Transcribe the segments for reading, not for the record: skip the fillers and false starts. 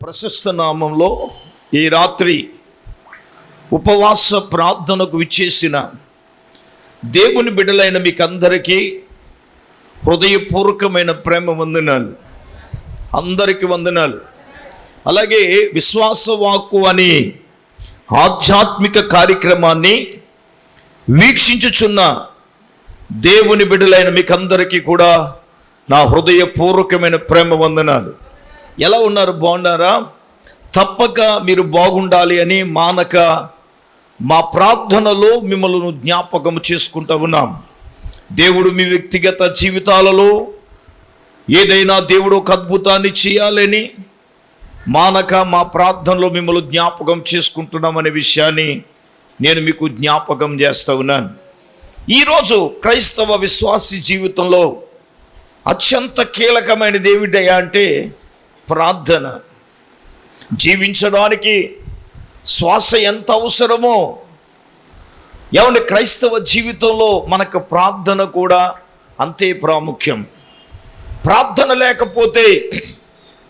ప్రశస్త నామంలో ఈ రాత్రి ఉపవాస ప్రార్థనకు విచ్చేసిన దేవుని బిడ్డలైన మీకందరికీ హృదయపూర్వకమైన ప్రేమ వందనాలు. అందరికీ వందనాలు. అలాగే విశ్వాసవాక్కు అనే ఆధ్యాత్మిక కార్యక్రమాన్ని వీక్షించుచున్న దేవుని బిడ్డలైన మీకందరికీ కూడా నా హృదయపూర్వకమైన ప్రేమ వందనాలు. ఎలా ఉన్నారు? బాగున్నారా? తప్పక మీరు బాగుండాలి అని మానక మా ప్రార్థనలో మిమ్మల్ని జ్ఞాపకం చేసుకుంటూ ఉన్నాం. దేవుడు మీ వ్యక్తిగత జీవితాలలో ఏదైనా దేవుడు ఒక అద్భుతాన్ని చేయాలని మానక మా ప్రార్థనలో మిమ్మల్ని జ్ఞాపకం చేసుకుంటున్నామనే విషయాన్ని నేను మీకు జ్ఞాపకం చేస్తూ ఉన్నాను. ఈరోజు క్రైస్తవ విశ్వాసి జీవితంలో అత్యంత కీలకమైనది ఏమిటయ్యా అంటే ప్రార్థన. జీవించడానికి శ్వాస ఎంత అవసరమో ఏమంటే క్రైస్తవ జీవితంలో మనకు ప్రార్థన కూడా అంతే ప్రాముఖ్యం. ప్రార్థన లేకపోతే,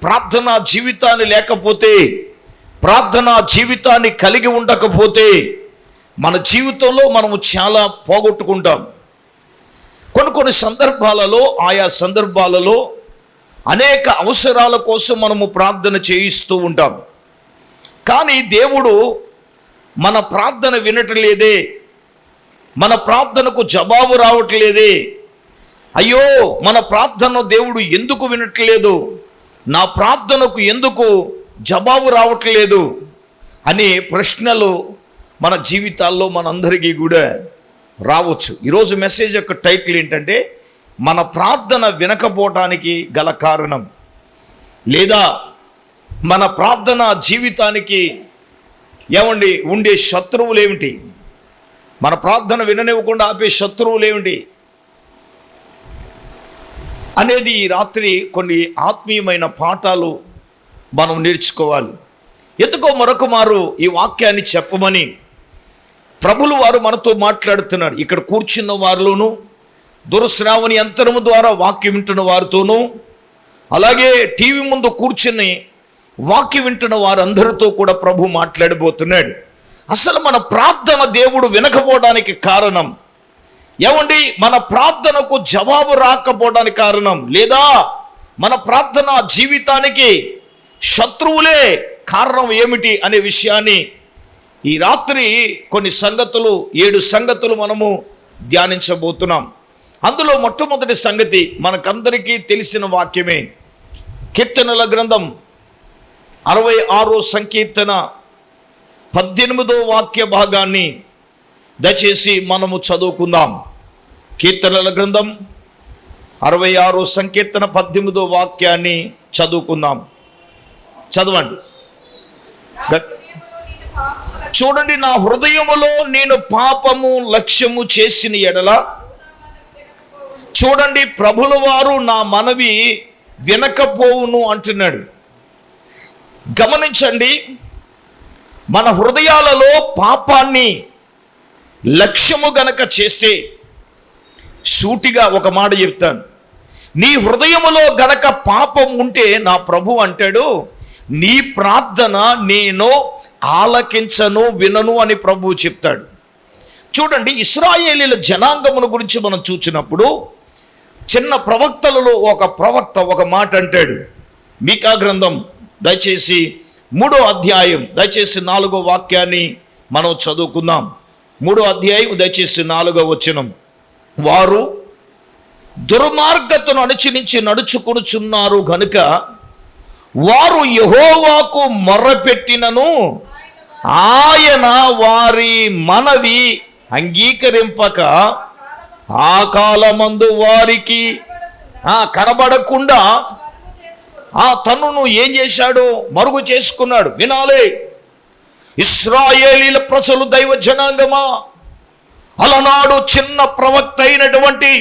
ప్రార్థనా జీవితాన్ని లేకపోతే, ప్రార్థనా జీవితాన్ని కలిగి ఉండకపోతే మన జీవితంలో మనము చాలా పోగొట్టుకుంటాం. కొన్ని సందర్భాలలో, ఆయా సందర్భాలలో అనేక అవసరాల కోసం మనము ప్రార్థన చేయిస్తూ ఉంటాం. కానీ దేవుడు మన ప్రార్థన వినట్లేదే, మన ప్రార్థనకు జవాబు రావట్లేదే, అయ్యో మన ప్రార్థన దేవుడు ఎందుకు వినట్లేదు, నా ప్రార్థనకు ఎందుకు జవాబు రావట్లేదు అనే ప్రశ్నలు మన జీవితాల్లో మనందరికీ కూడా రావచ్చు. ఈరోజు మెసేజ్ యొక్క టైటిల్ ఏంటంటే మన ప్రార్థన వినకపోవటానికి గల కారణం, లేదా మన ప్రార్థన జీవితానికి ఏమండి ఉండే శత్రువులు ఏమిటి, మన ప్రార్థన విననివ్వకుండా ఆపే శత్రువులు ఏమిటి అనేది ఈ రాత్రి కొన్ని ఆత్మీయమైన పాఠాలు మనం నేర్చుకోవాలి. ఎందుకో మరొక మారు ఈ వాక్యాన్ని చెప్పమని ప్రభులు వారు మనతో మాట్లాడుతున్నారు. ఇక్కడ కూర్చున్న వారిలోనూ, దురశ్రావణి యంత్రము ద్వారా వాక్యం వింటున్న వారితోనూ, అలాగే టీవీ ముందు కూర్చుని వాక్యం వింటున్న వారందరితో కూడా ప్రభు మాట్లాడబోతున్నాడు. అసలు మన ప్రార్థన దేవుడు వినకపోవడానికి కారణం ఏమండి? మన ప్రార్థనకు జవాబు రాకపోవడానికి కారణం, లేదా మన ప్రార్థన జీవితానికి శత్రువులే కారణం ఏమిటి అనే విషయాన్ని ఈ రాత్రి కొన్ని సంగతులు, 7 సంగతులు మనము ధ్యానించబోతున్నాం. అందులో మొట్టమొదటి సంగతి మనకందరికీ తెలిసిన వాక్యమే. కీర్తనల గ్రంథం 66వ సంకీర్తన 18వ వాక్య భాగాన్ని దయచేసి మనము చదువుకుందాం. కీర్తనల గ్రంథం 66వ సంకీర్తన 18వ వాక్యాన్ని చదువుకుందాం. చదవండి. చూడండి, నా హృదయములో నేను పాపము లక్ష్యము చేసిన ఎడల, చూడండి ప్రభుల వారు నా మనవి వినకపోవును అంటున్నాడు. గమనించండి, మన హృదయాలలో పాపాన్ని లక్ష్యము గనక చేస్తే, సూటిగా ఒక మాట చెప్తాను, నీ హృదయములో గనక పాపం ఉంటే నా ప్రభు అంటాడు, నీ ప్రార్థన నేను ఆలకించను, వినను అని ప్రభువు చెప్తాడు. చూడండి, ఇశ్రాయేలీల జనాంగమును గురించి మనం చూసినప్పుడు చిన్న ప్రవక్తలలో ఒక ప్రవక్త ఒక మాట అంటాడు. మీకా గ్రంథం దయచేసి 3వ అధ్యాయం దయచేసి 4వ వాక్యాన్ని మనం చదువుకుందాం. 3వ అధ్యాయం దయచేసి 4వ వచనం. వారు దుర్మార్గతను అనుసరించి నడుచుకొనుచున్నారు గనుక వారు యెహోవాకు మొర్రపెట్టినను ఆయన వారి మనవి అంగీకరింపక ఆ కాలమందు వారికి కనబడకుండా ఆ తన్నును ఏం చేశాడు? మరుగు చేసుకున్నాడు. వినాలే ఇశ్రాయేలీల ప్రజలు, దైవ జనాంగమా, అలనాడు చిన్న ప్రవక్త అయినటువంటి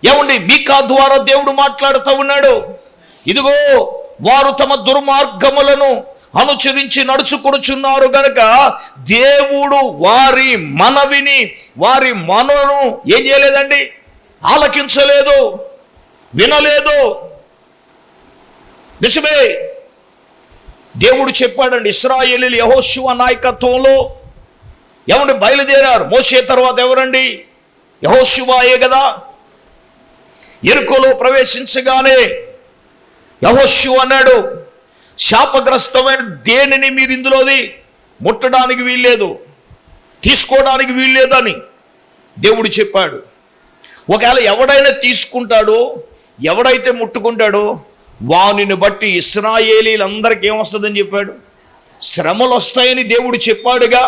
ఏమండి మీకా ద్వారా దేవుడు మాట్లాడుతూ ఉన్నాడు. ఇదిగో వారు తమ దుర్మార్గములను అనుసరించి నడుచుకొనుచున్నారు గనక దేవుడు వారి మనవిని, వారి మనను ఏం చేయలేదండి? ఆలకించలేదు, వినలేదు. నిజమే, దేవుడు చెప్పాడండి, ఇశ్రాయేలీయులు యెహోషువ నాయకత్వంలో ఎవరిని బయలుదేరారు. మోషే తర్వాత ఎవరండి? యెహోషువాయే కదా. యెరికోలో ప్రవేశించగానే యెహోషువ అన్నాడు, శాపగ్రస్తమైన దేనిని మీరు ఇందులోది ముట్టడానికి వీల్లేదు, తీసుకోవడానికి వీల్లేదని దేవుడు చెప్పాడు. ఒకవేళ ఎవడైనా తీసుకుంటాడో, ఎవడైతే ముట్టుకుంటాడో వానిని బట్టి ఇశ్రాయేలీలందరికీ ఏమొస్తుందని చెప్పాడు? శ్రమలు వస్తాయని దేవుడు చెప్పాడుగా.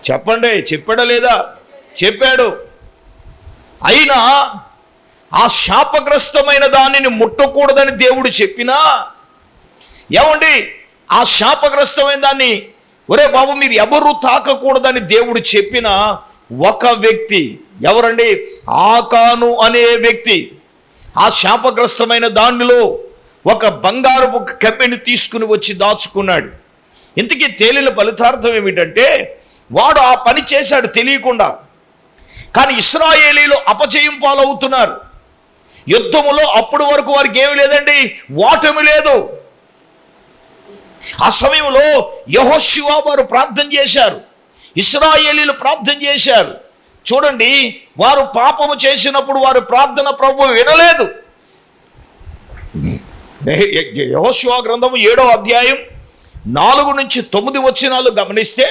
చెప్పండి, చెప్పాడా లేదా? చెప్పాడు. అయినా ఆ శాపగ్రస్తమైన దానిని ముట్టకూడదని దేవుడు చెప్పినా, ఏమండి ఆ శాపగ్రస్తమైన దాన్ని ఒరే బాబు మీరు ఎవరు తాకకూడదని దేవుడు చెప్పిన ఒక వ్యక్తి ఎవరండి? ఆకాను అనే వ్యక్తి ఆ శాపగ్రస్తమైన దానిలో ఒక బంగారపు కమ్మెని తీసుకుని వచ్చి దాచుకున్నాడు. ఇంతకీ తేలిన ఫలితార్థం ఏమిటంటే, వాడు ఆ పని చేశాడు తెలియకుండా. కానీ ఇశ్రాయేలీలు అపజయం పాలవుతున్నారు. యుద్ధములో అప్పటి వరకు వారికి ఏమి లేదండి, ఓటమి లేదు. ఆ సమయంలో యెహోషువ వారు ప్రార్థన చేశారు, ఇశ్రాయేలీలు ప్రార్థన చేశారు. చూడండి, వారు పాపము చేసినప్పుడు వారి ప్రార్థన ప్రభువు వినలేదు. యెహోషువ గ్రంథము 7వ అధ్యాయం 4 నుంచి 9 వచనాలు గమనిస్తే,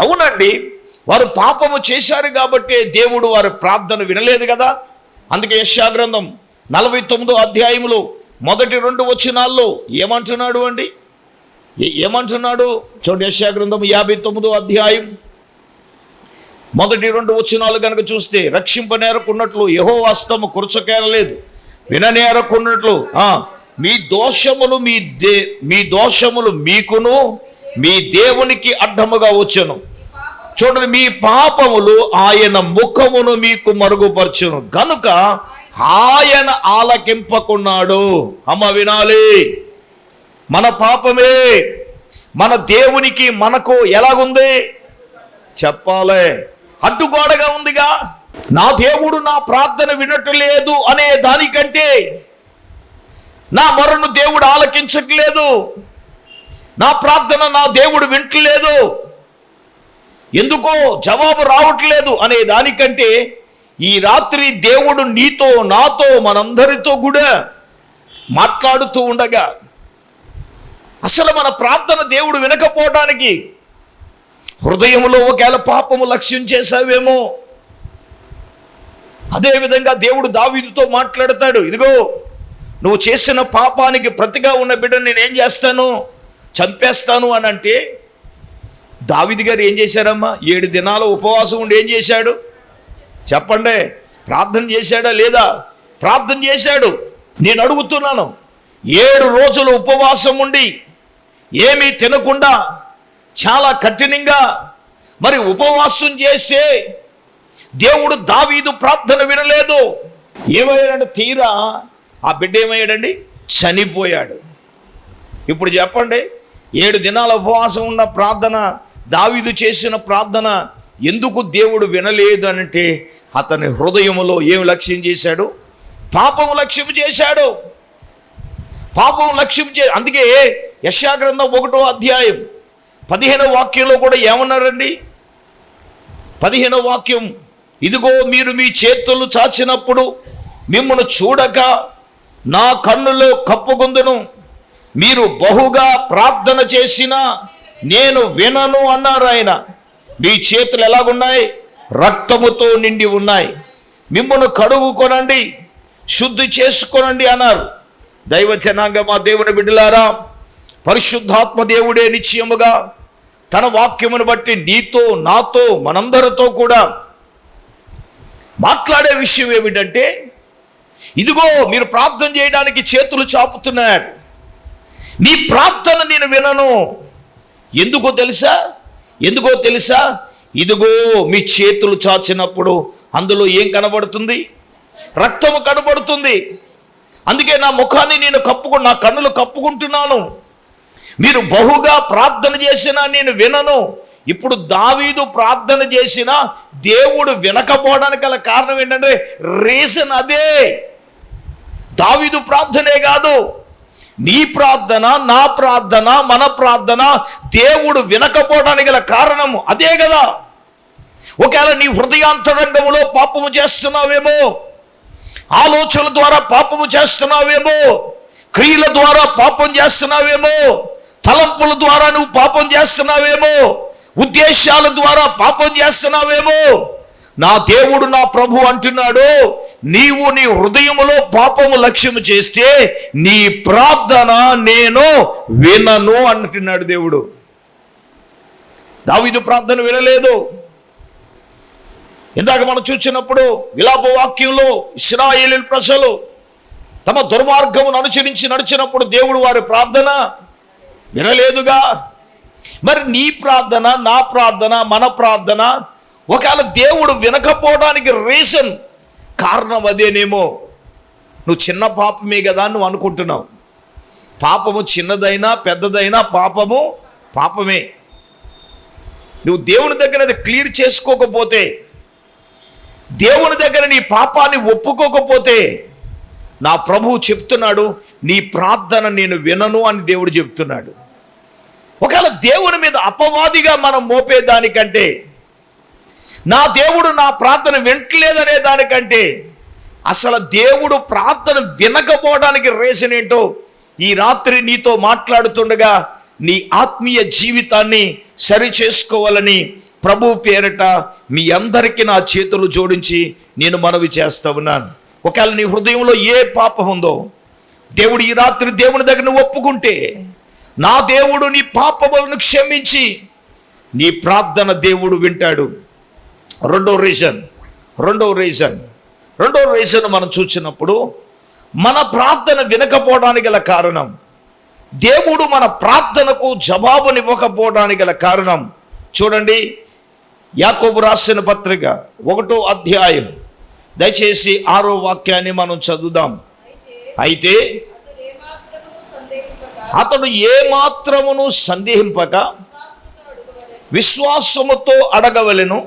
అవునండి వారు పాపము చేశారు కాబట్టి దేవుడు వారి ప్రార్థన వినలేదు కదా. అందుకే యెషయా గ్రంథం 49వ అధ్యాయంలో మొదటి 2 వచనాల్లో ఏమంటున్నాడు అండి? ఏమంటున్నాడు చూడండి. యెషయా గ్రంథం 59వ అధ్యాయం మొదటి 2 వచనాలు కనుక చూస్తే, రక్షింపనేరకున్నట్లు యెహోవా హస్తము కురచకేరలేదు, విననేరకున్నట్లు మీ దోషములు మీకును మీ దేవునికి అడ్డముగా వచ్చెను. చూడండి, మీ పాపములు ఆయన ముఖమును మీకు మరుగుపరచును గనుక ఆయన ఆలకింపకున్నాడు. అమ్మ వినాలి, మన పాపమే మన దేవునికి మనకు ఎలాగుంది చెప్పాలి, అడ్డుగోడగా ఉందిగా. నా దేవుడు నా ప్రార్థన వినట్లేదు అనే దానికంటే, నా మొరను దేవుడు ఆలకించట్లేదు, నా ప్రార్థన నా దేవుడు వింటలేదు, ఎందుకో జవాబు రావట్లేదు అనే దానికంటే, ఈ రాత్రి దేవుడు నీతో నాతో మనందరితో కూడా మాట్లాడుతూ ఉండగా అసలు మన ప్రార్థన దేవుడు వినకపోవడానికి హృదయంలో ఒకవేళ పాపము లక్ష్యం చేశావేమో. అదేవిధంగా దేవుడు దావీదుతో మాట్లాడతాడు, ఇదిగో నువ్వు చేసిన పాపానికి ప్రతిగా ఉన్న బిడ్డను నేనేం చేస్తాను, చంపేస్తాను అని అంటే, దావీదు గారు ఏం చేశారమ్మా? 7 దినాలు ఉపవాసం ఉండి ఏం చేశాడు చెప్పండి? ప్రార్థన చేశాడా లేదా? ప్రార్థన చేశాడు. నేను అడుగుతున్నాను, 7 రోజులు ఉపవాసం ఉండి ఏమీ తినకుండా చాలా కఠినంగా మరి ఉపవాసం చేస్తే దేవుడు దావీదు ప్రార్థన వినలేదు. ఏమయ్యాడంటే, తీరా ఆ బిడ్డ ఏమయ్యాడండి? చనిపోయాడు. ఇప్పుడు చెప్పండి, 7 దినాల ఉపవాసం ఉన్న ప్రార్థన, దావీదు చేసిన ప్రార్థన ఎందుకు దేవుడు వినలేదు అంటే, అతని హృదయములో ఏం లక్ష్యం చేశాడు? పాపము లక్ష్యం చేశాడు. పాపం లక్ష్యం అందుకే యెషయా గ్రంథం 1వ అధ్యాయం 15వ వాక్యంలో కూడా ఏమన్నారండి? 15వ వాక్యం, ఇదిగో మీరు మీ చేతులు చాచినప్పుడు మిమ్మల్ని చూడక నా కన్నులో కప్పుకొందును, మీరు బహుగా ప్రార్థన చేసినా నేను వినను అన్నారు ఆయన. మీ చేతులు ఎలాగున్నాయి? రక్తముతో నిండి ఉన్నాయి, మిమ్మల్ని కడుగుకొనండి, శుద్ధి చేసుకొనండి అన్నారు. దైవ జనాంగ, మా దేవుని బిడ్డలారా, పరిశుద్ధాత్మ దేవుడే నిశ్చయముగా తన వాక్యమును బట్టి నీతో నాతో మనందరితో కూడా మాట్లాడే విషయం ఏమిటంటే, ఇదిగో మీరు ప్రార్థన చేయడానికి చేతులు చాపుతున్నారు, మీ ప్రార్థన నేను వినను. ఎందుకో తెలుసా? ఇదిగో మీ చేతులు చాచినప్పుడు అందులో ఏం కనబడుతుంది? రక్తము కనబడుతుంది. అందుకే నా ముఖాన్ని నేను నా కన్నులు కప్పుకుంటున్నాను. మీరు బహుగా ప్రార్థన చేసినా నేను వినను. ఇప్పుడు దావీదు ప్రార్థన చేసినా దేవుడు వినకపోవడానికి గల కారణం ఏంటంటే, రీజన్ అదే. దావీదు ప్రార్థనే కాదు, నీ ప్రార్థన, నా ప్రార్థన, మన ప్రార్థన దేవుడు వినకపోవడానికి గల కారణము అదే కదా. ఒకవేళ నీ హృదయాంతరంగంలో పాపము చేస్తున్నావేమో, ఆలోచనల ద్వారా పాపము చేస్తున్నావేమో, క్రియల ద్వారా పాపం చేస్తున్నావేమో, తలంపుల ద్వారా నువ్వు పాపం చేస్తున్నావేమో, ఉద్దేశాల ద్వారా పాపం చేస్తున్నావేమో, నా దేవుడు నా ప్రభు అంటున్నాడు, నీవు నీ హృదయములో పాపము లక్ష్యము చేస్తే నీ ప్రార్థన నేను వినను అంటున్నాడు దేవుడు. దావీదు ప్రార్థన వినలేదు. ఇందాక మనం చూసినప్పుడు విలాప వాక్యంలో ఇశ్రాయేలు ప్రజలు తమ దుర్మార్గమును అనుసరించి నడిచినప్పుడు దేవుడు వారి ప్రార్థన వినలేదుగా. మరి నీ ప్రార్థన, నా ప్రార్థన, మన ప్రార్థన ఒకవేళ దేవుడు వినకపోవడానికి రీజన్, కారణం అదేనేమో. నువ్వు చిన్న పాపమే కదా నువ్వు అనుకుంటున్నావు. పాపము చిన్నదైనా పెద్దదైనా పాపము పాపమే. నువ్వు దేవుని దగ్గర అది క్లియర్ చేసుకోకపోతే, దేవుని దగ్గర నీ పాపాన్ని ఒప్పుకోకపోతే, నా ప్రభువు చెప్తున్నాడు నీ ప్రార్థన నేను వినను అని దేవుడు చెప్తున్నాడు. ఒకవేళ దేవుని మీద అపవాదిగా మనం మోపేదానికంటే, నా దేవుడు నా ప్రార్థన వింటలేదనే దానికంటే, అసలు దేవుడు ప్రార్థన వినకపోవడానికి రీజన్ ఏంటో ఈ రాత్రి నీతో మాట్లాడుతుండగా నీ ఆత్మీయ జీవితాన్ని సరి చేసుకోవాలని ప్రభు పేరట మీ అందరికీ నా చేతులు జోడించి నేను మనవి చేస్తా ఉన్నాను. ఒకవేళ నీ హృదయంలో ఏ పాపం ఉందో దేవుడు ఈ రాత్రి దేవుని దగ్గర ఒప్పుకుంటే, నా దేవుడు నీ పాపములను క్షమించి నీ ప్రార్థన దేవుడు వింటాడు. రెండో రీజన్ మనం చూసినప్పుడు, మన ప్రార్థన వినకపోవడానికి గల కారణం, దేవుడు మన ప్రార్థనకు జవాబునివ్వకపోవడానికి గల కారణం చూడండి. యాకోబు రాసిన పత్రిక 1వ అధ్యాయం దయచేసి 6వ వాక్యాన్ని మనం చదువుదాం. అయితే అతడు ఏమాత్రమును సందేహింపక విశ్వాసముతో అడగవలెను.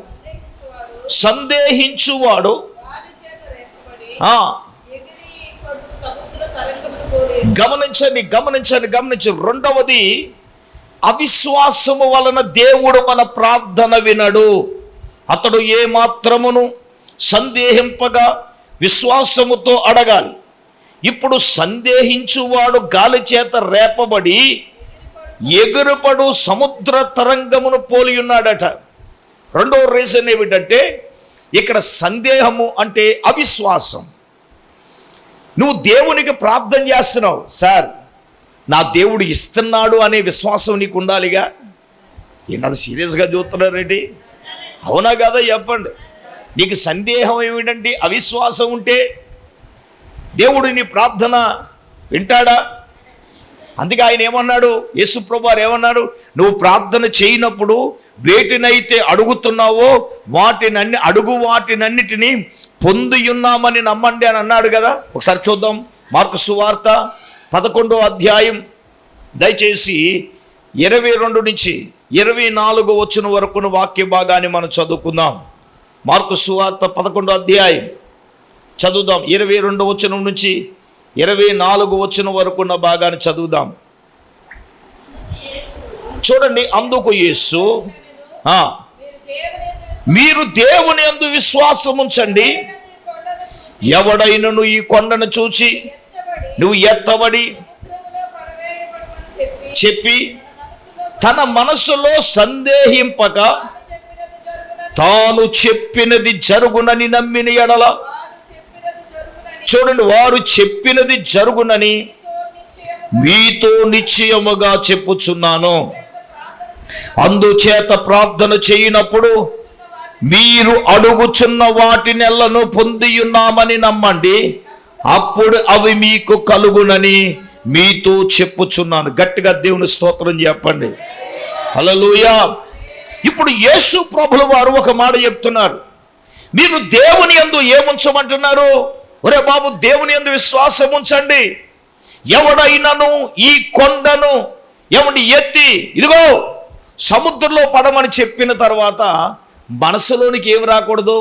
సందేహించువాడు గమనించండి. రెండవది, అవిశ్వాసము వలన దేవుడు మన ప్రార్థన వినడు. అతడు ఏమాత్రమును సందేహింపగా విశ్వాసముతో అడగాలి. ఇప్పుడు సందేహించువాడు గాలి చేత రేపబడి ఎగురుపడు సముద్ర తరంగమును పోలి ఉన్నాడట. రెండవ రీజన్ ఏమిటంటే, ఇక్కడ సందేహము అంటే అవిశ్వాసం. నువ్వు దేవునికి ప్రార్థన చేస్తున్నావు, సార్ నా దేవుడు ఇస్తున్నాడు అనే విశ్వాసం నీకు ఉండాలిగా. ఏంటది సీరియస్గా చూస్తున్నారేంటి? అవునా కదా చెప్పండి. నీకు సందేహం ఏమిటంటే అవిశ్వాసం ఉంటే దేవుడు నీ ప్రార్థన వింటాడా? అందుకే ఆయన ఏమన్నాడు, యేసు ప్రభువు వారు ఏమన్నాడు, నువ్వు ప్రార్థన చేయనప్పుడు వేటినైతే అడుగుతున్నావో వాటినన్నిటినీ పొంది ఉన్నామని నమ్మండి అని అన్నాడు కదా. ఒకసారి చూద్దాం. మార్కు సువార్త 11వ అధ్యాయం దయచేసి 22 నుంచి 24 వచ్చిన వరకున్న వాక్య భాగాన్ని మనం చదువుకుందాం. మార్కు సువార్త 11వ అధ్యాయం చదువుదాం. 22 వచనం నుంచి 24 వచ్చిన వరకున్న భాగాన్ని చదువుదాం. చూడండి. అందుకు యేసు, మీరు దేవుని యందు విశ్వాసం ఉంచండి. ఎవడైనను ఈ కొండను చూచి నువ్వు ఎత్తబడి చెప్పి తన మనసులో సందేహింపక తాను చెప్పినది జరుగునని నమ్మిన ఎడల, చూడండి, వారు చెప్పినది జరుగునని మీతో నిశ్చయముగా చెప్పుచున్నాను. అందుచేత ప్రార్థన చేయనప్పుడు మీరు అడుగుచున్న వాటినెల్లను పొంది ఉన్నామని నమ్మండి, అప్పుడు అవి మీకు కలుగునని మీతో చెప్పుచున్నాను. గట్టిగా దేవుని స్తోత్రం చెప్పండి. హల్లెలూయా. ఇప్పుడు యేసు ప్రభుల వారు ఒక మాట చెప్తున్నారు. మీరు దేవుని యందు ఏముంచమంటున్నారు? ఒరే బాబు, దేవుని యందు విశ్వాసం ఉంచండి. ఎవడైనను ఈ కొండను ఎత్తి ఇదిగో సముద్రంలో పడమని చెప్పిన తర్వాత మనసులోనికి ఏం రాకూడదు?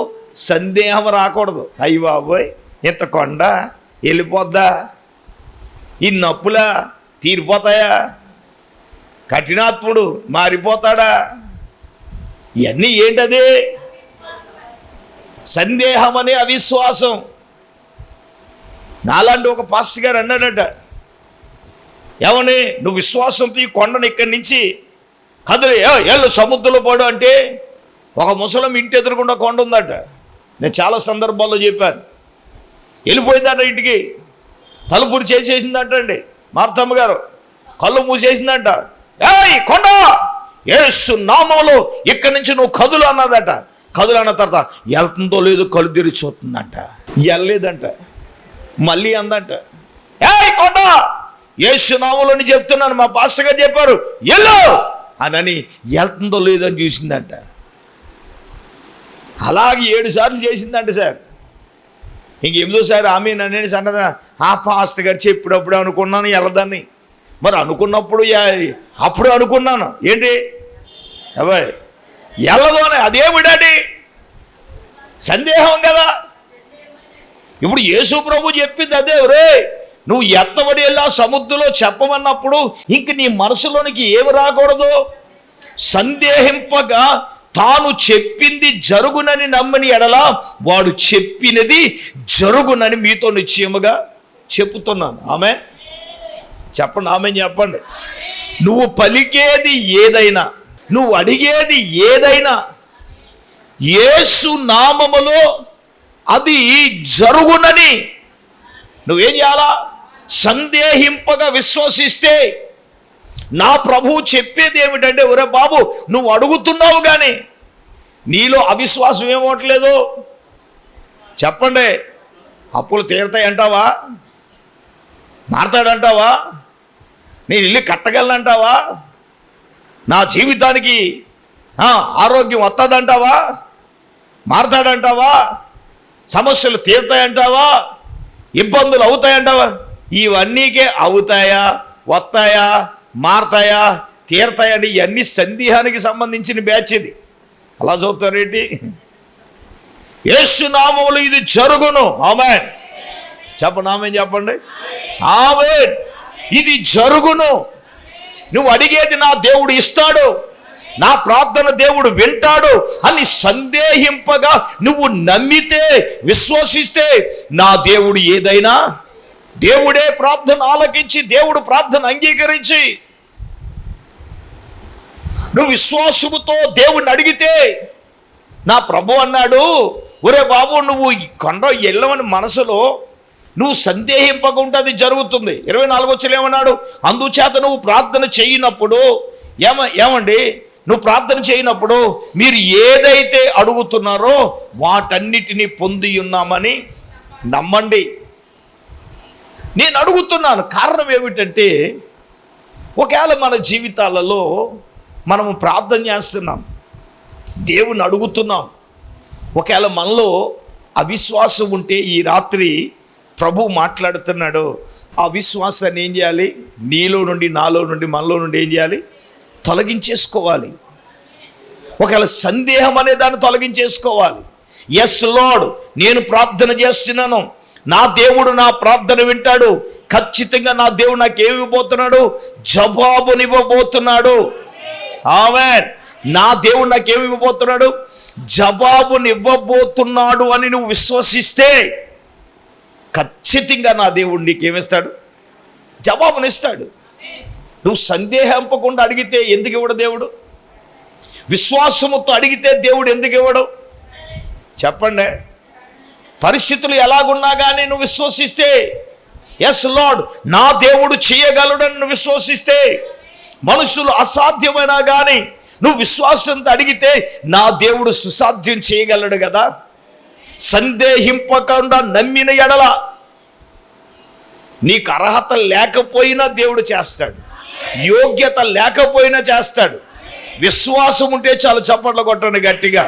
సందేహం రాకూడదు. అయ్య బాబోయ్, ఇంత కొండ వెళ్ళిపోద్దా, ఈ నప్పులా తీరిపోతాయా? కఠినాత్ముడు మారిపోతాడా? ఇవన్నీ ఏంటది? సందేహం అనే అవిశ్వాసం. నాలాంటి ఒక పాస్టర్ గారు అన్నాడట, ఏమని, నువ్వు విశ్వాసంతో ఈ కొండను ఇక్కడి నుంచి కదిలి ఏళ్ళు సముద్రంలో పడు అంటే, ఒక ముసలం ఇంటి ఎదురుకుండా కొండ ఉందట. నేను చాలా సందర్భాల్లో చెప్పాను. వెళ్ళిపోయిందట ఇంటికి, తలుపులు చేసేసిందంట అండి. మార్తమ్మ గారు కళ్ళు మూసేసిందంట. ఏయ్ కొండ, యేసు నామములో ఇక్కడి నుంచి నువ్వు కదులు అన్నదట. కదులు అన్న తర్వాత వెళ్తుందో లేదో కళ్ళు తెరిచి చూస్తుందంట. వెళ్ళలేదంట. మళ్ళీ అందంట, ఏయ్ కొండ, యేసు నామములోని చెప్తున్నాను, మా పాస్టర్ గారు చెప్పారు ఎల్లో అని వెళ్తుందో లేదో అని చూసిందంట. అలాగే 7 సార్లు చేసిందంట సార్. ఇంక 8వ ఆమె నన్ను అన్నదా, ఆ పాస్టర్ గారు చెప్పినప్పుడు అనుకున్నాను వెళ్ళదాన్ని. మరి అనుకున్నప్పుడు అప్పుడు అనుకున్నాను ఏంటి అబ్బాయి వెళ్ళదు అని. అదేమిటండి? సందేహం కదా. ఇప్పుడు యేసు ప్రభు చెప్పింది అదే, రే నువ్వు ఎత్తబడి వెళ్ళా సముద్రంలో చెప్పమన్నప్పుడు ఇంక నీ మనసులోనికి ఏమి రాకూడదు? సందేహింపగా తాను చెప్పింది జరుగునని నమ్మని ఎడల వాడు చెప్పినది జరుగునని మీతో నిశ్చయముగా చెప్పుతున్నాను. ఆమె చెప్పండి, ఆమె చెప్పండి. నువ్వు పలికేది ఏదైనా, నువ్వు అడిగేది ఏదైనా యేసు నామములో అది జరుగునని నువ్వేం చేయాలా? సందేహింపగా విశ్వసిస్తే. నా ప్రభువు చెప్పేది ఏమిటంటే, ఒరే బాబు నువ్వు అడుగుతున్నావు కానీ నీలో అవిశ్వాసం ఏమవట్లేదు. చెప్పండి, అప్పులు తీరుతాయి అంటావా? మారతాడంటావా? నేను ఇల్లు కట్టగలనంటావా? నా జీవితానికి ఆరోగ్యం వస్తుందంటావా? మారతాడంటావా? సమస్యలు తీరుతాయంటావా? ఇబ్బందులు అవుతాయంటావా? ఇవన్నీకే అవుతాయా, వస్తాయా, మారతాయా, తీరతాయని ఇవన్నీ సందేహానికి సంబంధించిన బ్యాచ్ ఇది. అలా చదువుతారేంటి? యేసు నామములో ఇది జరుగును. ఆమేన్ చెప్పండి, ఆమేన్ చెప్పండి. ఆమేన్. ఇది జరుగును. నువ్వు అడిగేది నా దేవుడు ఇస్తాడు, నా ప్రార్థన దేవుడు వింటాడు అని సందేహింపగా నువ్వు నమ్మితే, విశ్వసిస్తే నా దేవుడు ఏదైనా, దేవుడే ప్రార్థన ఆలకించి, దేవుడు ప్రార్థన అంగీకరించి నువ్వు విశ్వాసముతో దేవుణ్ణి అడిగితే, నా ప్రభు అన్నాడు, ఒరే బాబు నువ్వు కొండ వెళ్ళమని మనసులో నువ్వు సందేహింపకుండా అది జరుగుతుంది. 24వ వచనం ఏమన్నాడు? అందుచేత నువ్వు ప్రార్థన చేయనప్పుడు ఏమండి, నువ్వు ప్రార్థన చేయనప్పుడు మీరు ఏదైతే అడుగుతున్నారో వాటన్నిటినీ పొంది ఉన్నామని నమ్మండి. నేను అడుగుతున్నాను, కారణం ఏమిటంటే, ఒకవేళ మన జీవితాలలో మనము ప్రార్థన చేస్తున్నాం, దేవుని అడుగుతున్నాం, ఒకవేళ మనలో అవిశ్వాసం ఉంటే ఈ రాత్రి ప్రభు మాట్లాడుతున్నాడు. ఆ విశ్వాసాన్ని ఏం చేయాలి? నీలో నుండి, నాలో నుండి, మనలో నుండి ఏం చేయాలి? తొలగించేసుకోవాలి. ఒకవేళ సందేహం అనే దాన్ని తొలగించేసుకోవాలి. ఎస్ లార్డ్, నేను ప్రార్థన చేస్తున్నాను, నా దేవుడు నా ప్రార్థన వింటాడు, ఖచ్చితంగా నా దేవుడు నాకు ఏమి ఇవ్వబోతున్నాడు? జవాబునివ్వబోతున్నాడు. ఆమేన్. నా దేవుడు నాకు ఏమి ఇవ్వబోతున్నాడు? జవాబునివ్వబోతున్నాడు అని నువ్వు విశ్వసిస్తే ఖచ్చితంగా నా దేవుడు నీకేమిస్తాడు? జవాబునిస్తాడు. నువ్వు సందేహింపకుండా అడిగితే ఎందుకు ఇవ్వడు దేవుడు? విశ్వాసముతో అడిగితే దేవుడు ఎందుకు ఇవ్వడు? చెప్పండి. పరిస్థితులు ఎలాగున్నా కానీ నువ్వు విశ్వసిస్తే, ఎస్ లార్డ్ నా దేవుడు చేయగలడని నువ్వు విశ్వసిస్తే, మనుషులు అసాధ్యమైనా కానీ నువ్వు విశ్వాసంతో అడిగితే నా దేవుడు సుసాధ్యం చేయగలడు కదా. సందేహింపకుండా నమ్మిన ఎడల నీకు అర్హత లేకపోయినా దేవుడు చేస్తాడు, యోగ్యత లేకపోయినా చేస్తాడు. విశ్వాసం ఉంటే చాలా చప్పట్లు కొట్టండి గట్టిగా.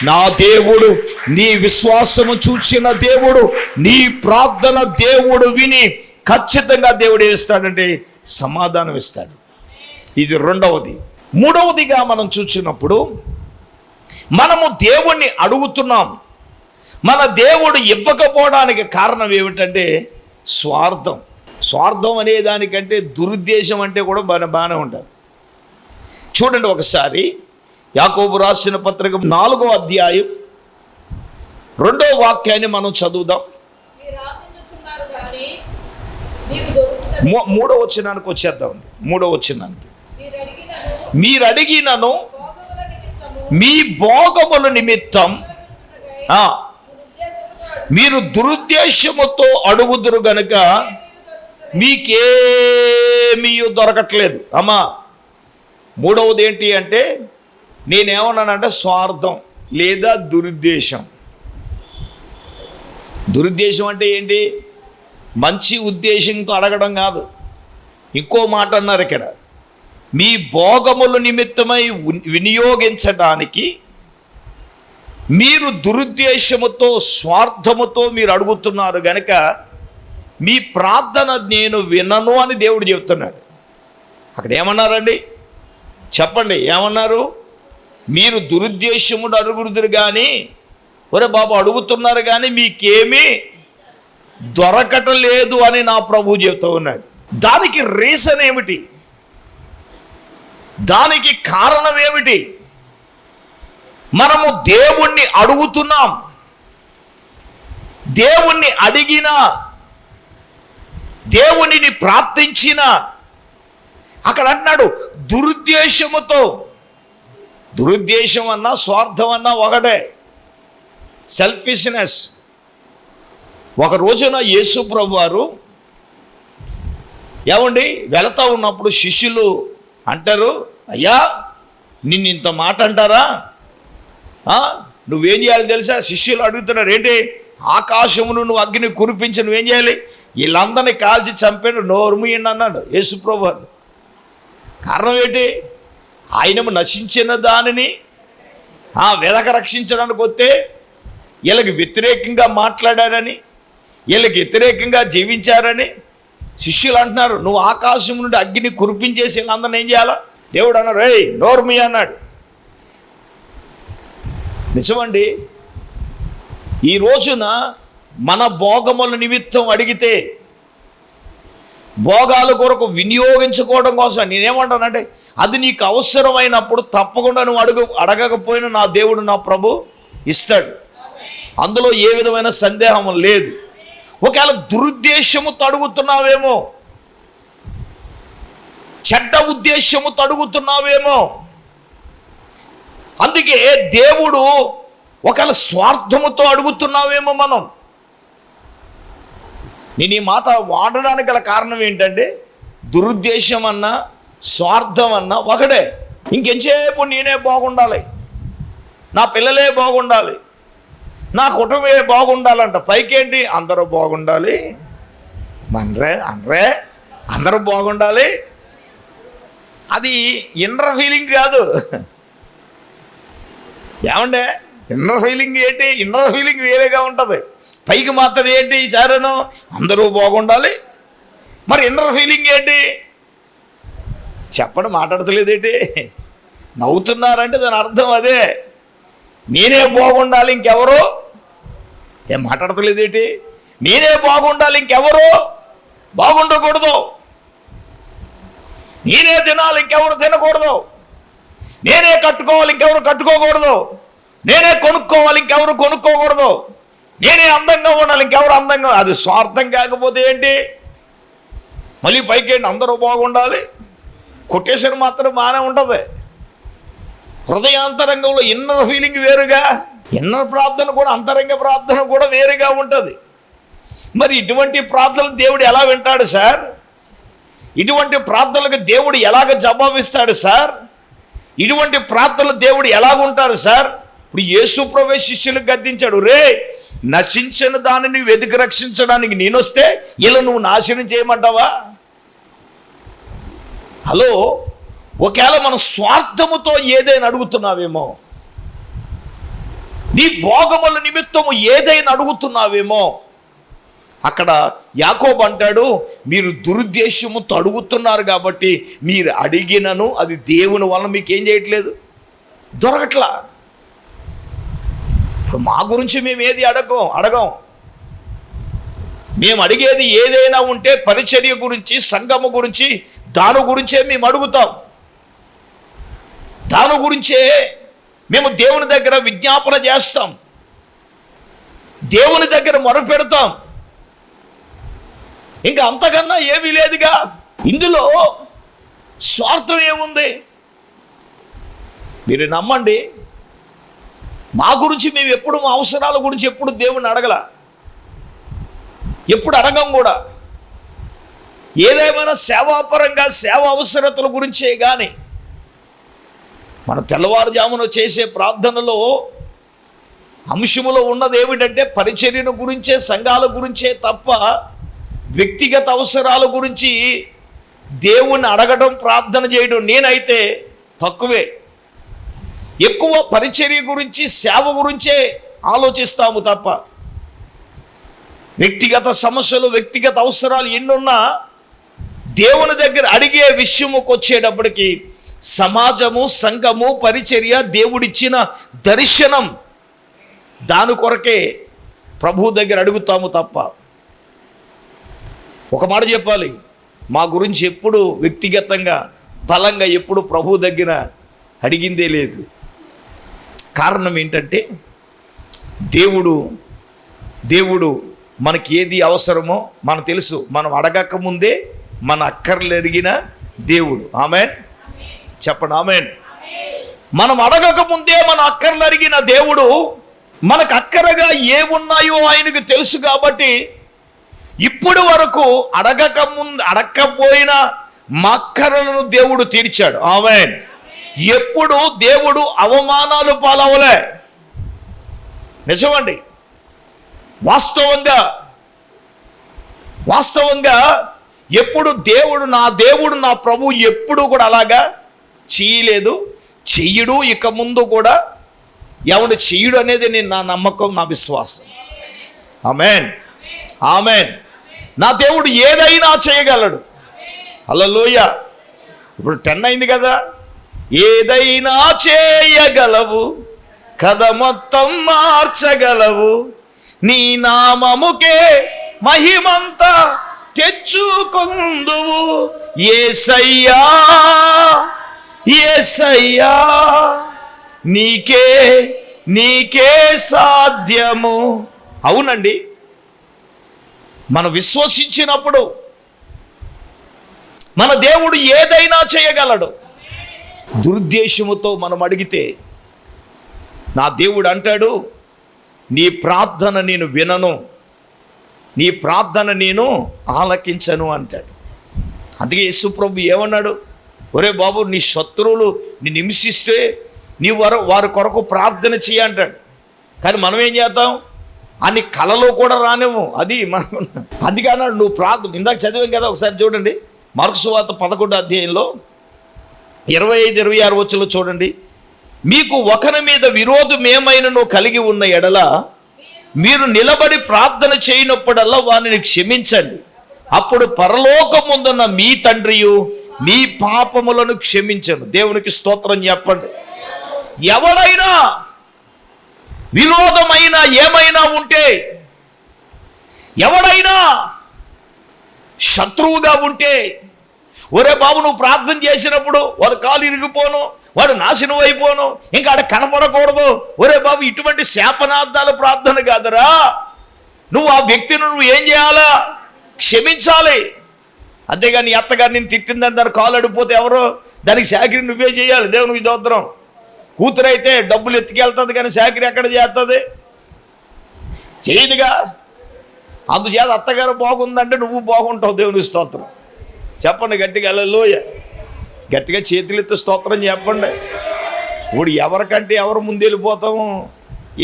నా దేవుడు, నీ విశ్వాసము చూచిన దేవుడు, నీ ప్రార్థన దేవుడు విని ఖచ్చితంగా దేవుడు ఏమిస్తాడంటే సమాధానం ఇస్తాడు. ఇది రెండవది. మూడవదిగా మనం చూసినప్పుడు, మనము దేవుణ్ణి అడుగుతున్నాం, మన దేవుడు ఇవ్వకపోవడానికి కారణం ఏమిటంటే స్వార్థం. స్వార్థం అనే దానికంటే దురుద్దేశం అంటే కూడా బాగానే ఉంటుంది. చూడండి ఒకసారి యాకోబు రాసిన పత్రిక 4వ అధ్యాయం 2వ వాక్యాన్ని మనం చదువుదాం. 3వ వచనానికి వచ్చేద్దాం. 3వ వచనానికి, మీరు అడిగినను మీ భోగముల నిమిత్తం మీరు దురుద్దేశముతో అడుగుదురు గనుక మీకేమీ దొరకట్లేదు. అమ్మా, 3వది ఏంటి అంటే నేనేమన్నానంటే స్వార్థం లేదా దురుద్దేశం. దురుద్దేశం అంటే ఏంటి? మంచి ఉద్దేశంతో అడగడం కాదు. ఇంకో మాట అన్నారు ఇక్కడ, మీ భోగముల నిమిత్తమై వినియోగించడానికి మీరు దురుద్దేశముతో స్వార్థముతో మీరు అడుగుతున్నారు గనక మీ ప్రార్థన నేను వినను అని దేవుడు చెప్తున్నాడు. అక్కడ ఏమన్నారండి? చెప్పండి, ఏమన్నారు? మీరు దురుద్దేశముడు అడుగుదురు కానీ, ఒరే బాబు అడుగుతున్నారు కానీ మీకేమీ దొరకటలేదు అని నా ప్రభువు చెప్తూ ఉన్నాడు. దానికి రీజన్ ఏమిటి? దానికి కారణం ఏమిటి? మనము దేవుణ్ణి అడుగుతున్నాం, దేవుణ్ణి అడిగినా, దేవునిని ప్రార్థించిన, అక్కడ అంటున్నాడు దురుద్దేశముతో. దురుద్దేశం అన్నా స్వార్థం అన్నా ఒకటే, సెల్ఫిష్నెస్. ఒక రోజున యేసు ప్రభు వారు ఏమండి వెళతా ఉన్నప్పుడు శిష్యులు అంటారు, అయ్యా నిన్ను ఇంత మాట అంటారా, నువ్వేం చేయాలి తెలుసా? శిష్యులు అడుగుతున్నారు, ఏంటి? ఆకాశమును నువ్వు అగ్ని కురిపించి నువ్వేం చేయాలి? వీళ్ళందరినీ కాల్చి చంపాడు, నోరు మూయండి అన్నాడు యేసు ప్రభు వారు. కారణం ఏంటి? ఆయనము నశించిన దానిని వెదక రక్షించడానికి వస్తే వీళ్ళకి వ్యతిరేకంగా మాట్లాడారని, వీళ్ళకి వ్యతిరేకంగా జీవించారని శిష్యులు అంటున్నారు, నువ్వు ఆకాశం నుండి అగ్ని కురిపించేసి వీళ్ళందరినీ ఏం చేయాలా? దేవుడు అన్నాడు, రేయ్ నోరు మూయి అన్నాడు. నిజమండి. ఈ రోజున మన భోగముల నిమిత్తం అడిగితే, భోగాల కొరకు వినియోగించుకోవడం కోసం నేనేమంటానంటే, అది నీకు అవసరమైనప్పుడు తప్పకుండా నువ్వు అడగకపోయినా నా దేవుడు నా ప్రభు ఇస్తాడు. అందులో ఏ విధమైన సందేహం లేదు. ఒకవేళ దురుద్దేశముతో అడుగుతున్నావేమో, చెడ్డ ఉద్దేశముతో అడుగుతున్నావేమో, అందుకే దేవుడు ఒకవేళ స్వార్థముతో అడుగుతున్నావేమో. నేను ఈ మాట వాడడానికి గల కారణం ఏంటంటే, దురుద్దేశం అన్నా స్వార్థం అన్నా ఒకటే. ఇంకెంచేపు నేనే బాగుండాలి, నా పిల్లలే బాగుండాలి, నా కుటుంబమే బాగుండాలంట. పైకేంటి? అందరూ బాగుండాలి, అందరూ బాగుండాలి. అది ఇన్నర్ ఫీలింగ్ కాదు. ఏమండే ఇన్నర్ ఫీలింగ్ ఏంటి? ఇన్నర్ ఫీలింగ్ వేరేగా ఉంటుంది. పైకి మాత్రం ఏంటి? చారను అందరూ బాగుండాలి. మరి ఇన్నర్ ఫీలింగ్ ఏంటి? చెప్పడం మాట్లాడతలేదేంటి? నవ్వుతున్నారంటే దాని అర్థం అదే, నేనే బాగుండాలి, ఇంకెవరు ఏం మాట్లాడతలేదేంటి? నేనే బాగుండాలి, ఇంకెవరు బాగుండకూడదు. నేనే తినాలి, ఇంకెవరు తినకూడదు. నేనే కట్టుకోవాలి, ఇంకెవరు కట్టుకోకూడదు. నేనే కొనుక్కోవాలి, ఇంకెవరు కొనుక్కోకూడదు. నేనే అందంగా ఉండాలి, ఇంకెవరు అందంగా. అది స్వార్థం కాకపోతే ఏంటి? మళ్ళీ పైకేంటి? అందరూ బాగుండాలి. కొటేషన్ మాత్రం బాగానే ఉంటుంది. హృదయాంతరంగంలో ఇన్నర్ ఫీలింగ్ వేరుగా, ఇన్నర్ ప్రార్థన కూడా అంతరంగ ప్రార్థన కూడా వేరుగా ఉంటుంది. మరి ఇటువంటి ప్రార్థనలు దేవుడు ఎలా వింటాడు సార్? ఇటువంటి ప్రార్థనలకు దేవుడు ఎలాగ జవాబిస్తాడు సార్? ఇటువంటి ప్రార్థనలు దేవుడు ఎలాగుంటాడు సార్? ఇప్పుడు యేసు ప్రభువే శిష్యులకు గద్దించాడు, రే నశించిన దానిని వెతికి రక్షించడానికి నేనొస్తే ఇలా నువ్వు నాశనం చేయమంటావా? హలో, ఒకవేళ మనం స్వార్థముతో ఏదైనా అడుగుతున్నావేమో, నీ భోగముల నిమిత్తము ఏదైనా అడుగుతున్నావేమో, అక్కడ యాకోబు అంటాడు, మీరు దురుద్దేశముతో అడుగుతున్నారు కాబట్టి మీరు అడిగినను అది దేవుని వలన మీకు ఏం చేయట్లేదు, దొరకట్లా. ఇప్పుడు మా గురించి మేము ఏది అడగం. మేము అడిగేది ఏదైనా ఉంటే పరిచర్య గురించి, సంఘము గురించి, దాని గురించే మేము అడుగుతాం. దాని గురించే మేము దేవుని దగ్గర విజ్ఞాపన చేస్తాం, దేవుని దగ్గర మొరపెడతాం. ఇంకా అంతకన్నా ఏమీ లేదుగా. ఇందులో స్వార్థం ఏముంది? మీరు నమ్మండి, మా గురించి మేము ఎప్పుడు, మా అవసరాల గురించి ఎప్పుడు దేవుణ్ణి అడగల, ఎప్పుడు అడగం కూడా. ఏదేమైనా సేవాపరంగా సేవ అవసరతల గురించే కానీ మన తెల్లవారుజామున చేసే ప్రార్థనలో అంశములో ఉన్నది ఏమిటంటే పరిచర్యను గురించే, సంఘాల గురించే తప్ప వ్యక్తిగత అవసరాల గురించి దేవుణ్ణి అడగడం, ప్రార్థన చేయడం నేనైతే తక్కువే. ఎక్కువ పరిచర్య గురించి, సేవ గురించే ఆలోచిస్తాము తప్ప వ్యక్తిగత సమస్యలు, వ్యక్తిగత అవసరాలు ఎన్నున్నా దేవుని దగ్గర అడిగే విషయముకు వచ్చేటప్పటికి సమాజము, సంఘము, పరిచర్య, దేవుడిచ్చిన దర్శనం, దాని కొరకే ప్రభు దగ్గర అడుగుతాము తప్ప. ఒక మాట చెప్పాలి, మా గురించి ఎప్పుడు వ్యక్తిగతంగా బలంగా ఎప్పుడు ప్రభు దగ్గర అడిగిందే లేదు. కారణం ఏంటంటే దేవుడు మనకి ఏది అవసరమో మనకు తెలుసు. మనం అడగక ముందే మన అక్కర్లు అడిగిన దేవుడు. ఆమెన్ చెప్పండి, ఆమెన్. మనం అడగక ముందే మన అక్కర్లు అడిగిన దేవుడు మనకు అక్కరగా ఏమున్నాయో ఆయనకు తెలుసు. కాబట్టి ఇప్పుడు వరకు అడగకపోయినా మా అక్కరలను దేవుడు తీర్చాడు. ఆమెన్. ఎప్పుడు దేవుడు అవమానాలు పాలవలే. నిజమండి. వాస్తవంగా ఎప్పుడు దేవుడు నా ప్రభు ఎప్పుడు కూడా అలాగా చేయలేదు, చెయ్యడు, ఇక ముందు కూడా ఎవడు చెయ్యడు అనేది నా నమ్మకం, నా విశ్వాసం. Amen, amen. నా దేవుడు ఏదైనా చేయగలడు. హల్లెలూయా. ఇప్పుడు 10 అయింది కదా. ఏదైనా చేయగలవు, కథ మొత్తం మార్చగలవు, నీ నామముకే మహిమంతా తెచ్చుకొందువు. యేసయ్యా యేసయ్యా నీకే సాధ్యము. అవునండి, మనం విశ్వసించినప్పుడు మన దేవుడు ఏదైనా చేయగలడు. దురుద్దేశముతో మనం అడిగితే నా దేవుడు అంటాడు, నీ ప్రార్థన నేను వినను, నీ ప్రార్థన నేను ఆలకించను అంటాడు. అందుకే యేసుప్రభు ఏమన్నాడు? ఒరే బాబు, నీ శత్రువులు నిన్ను హింసిస్తే నీ వారి కొరకు ప్రార్థన చేయ అంటాడు. కానీ మనం ఏం చేద్దాం? అన్ని కలలో కూడా రానేమో. అది మనం అందుకే అన్నాడు నువ్వు ప్రార్థన. ఇందాక చదివాం కదా, ఒకసారి చూడండి. మార్కు సువార్త 11వ అధ్యాయంలో 25-26 వచనంలో చూడండి. మీకు ఒకరి మీద విరోధం ఏమైనను కలిగి ఉన్న ఎడల మీరు నిలబడి ప్రార్థన చేయనప్పుడల్లా వారిని క్షమించండి. అప్పుడు పరలోకముందున్న మీ తండ్రియు మీ పాపములను క్షమించను. దేవునికి స్తోత్రం చెప్పండి. ఎవడైనా విరోధమైన ఏమైనా ఉంటే, ఎవడైనా శత్రువుగా ఉంటే, ఒరే బాబు నువ్వు ప్రార్థన చేసినప్పుడు వాడు కాలు ఇరిగిపోను, వాడు నాశనం అయిపోను, ఇంకా ఆడ కనపడకూడదు. ఒరే బాబు, ఇటువంటి శాపనార్థాల ప్రార్థన కాదురా. నువ్వు ఆ వ్యక్తిని ఏం చేయాలా? క్షమించాలి. అంతేగాని అత్తగారు నేను తిట్టిందని దాని కాలు అడిగిపోతే ఎవరో దానికి శాఖరి నువ్వే చేయాలి. దేవునికి స్తోత్రం. కూతురైతే డబ్బులు ఎత్తుకెళ్తుంది కానీ శాఖరి ఎక్కడ చేస్తుంది? చేయదుగా. అందుచేత అత్తగారు బాగుందంటే నువ్వు బాగుంటావు. దేవునికి స్తోత్రం చెప్పండి గట్టిగా. హల్లెలూయా. గట్టిగా చేతులెత్తి స్తోత్రం చెప్పండి. ఇప్పుడు ఎవరికంటే ఎవరు ముందు వెళ్ళిపోతాము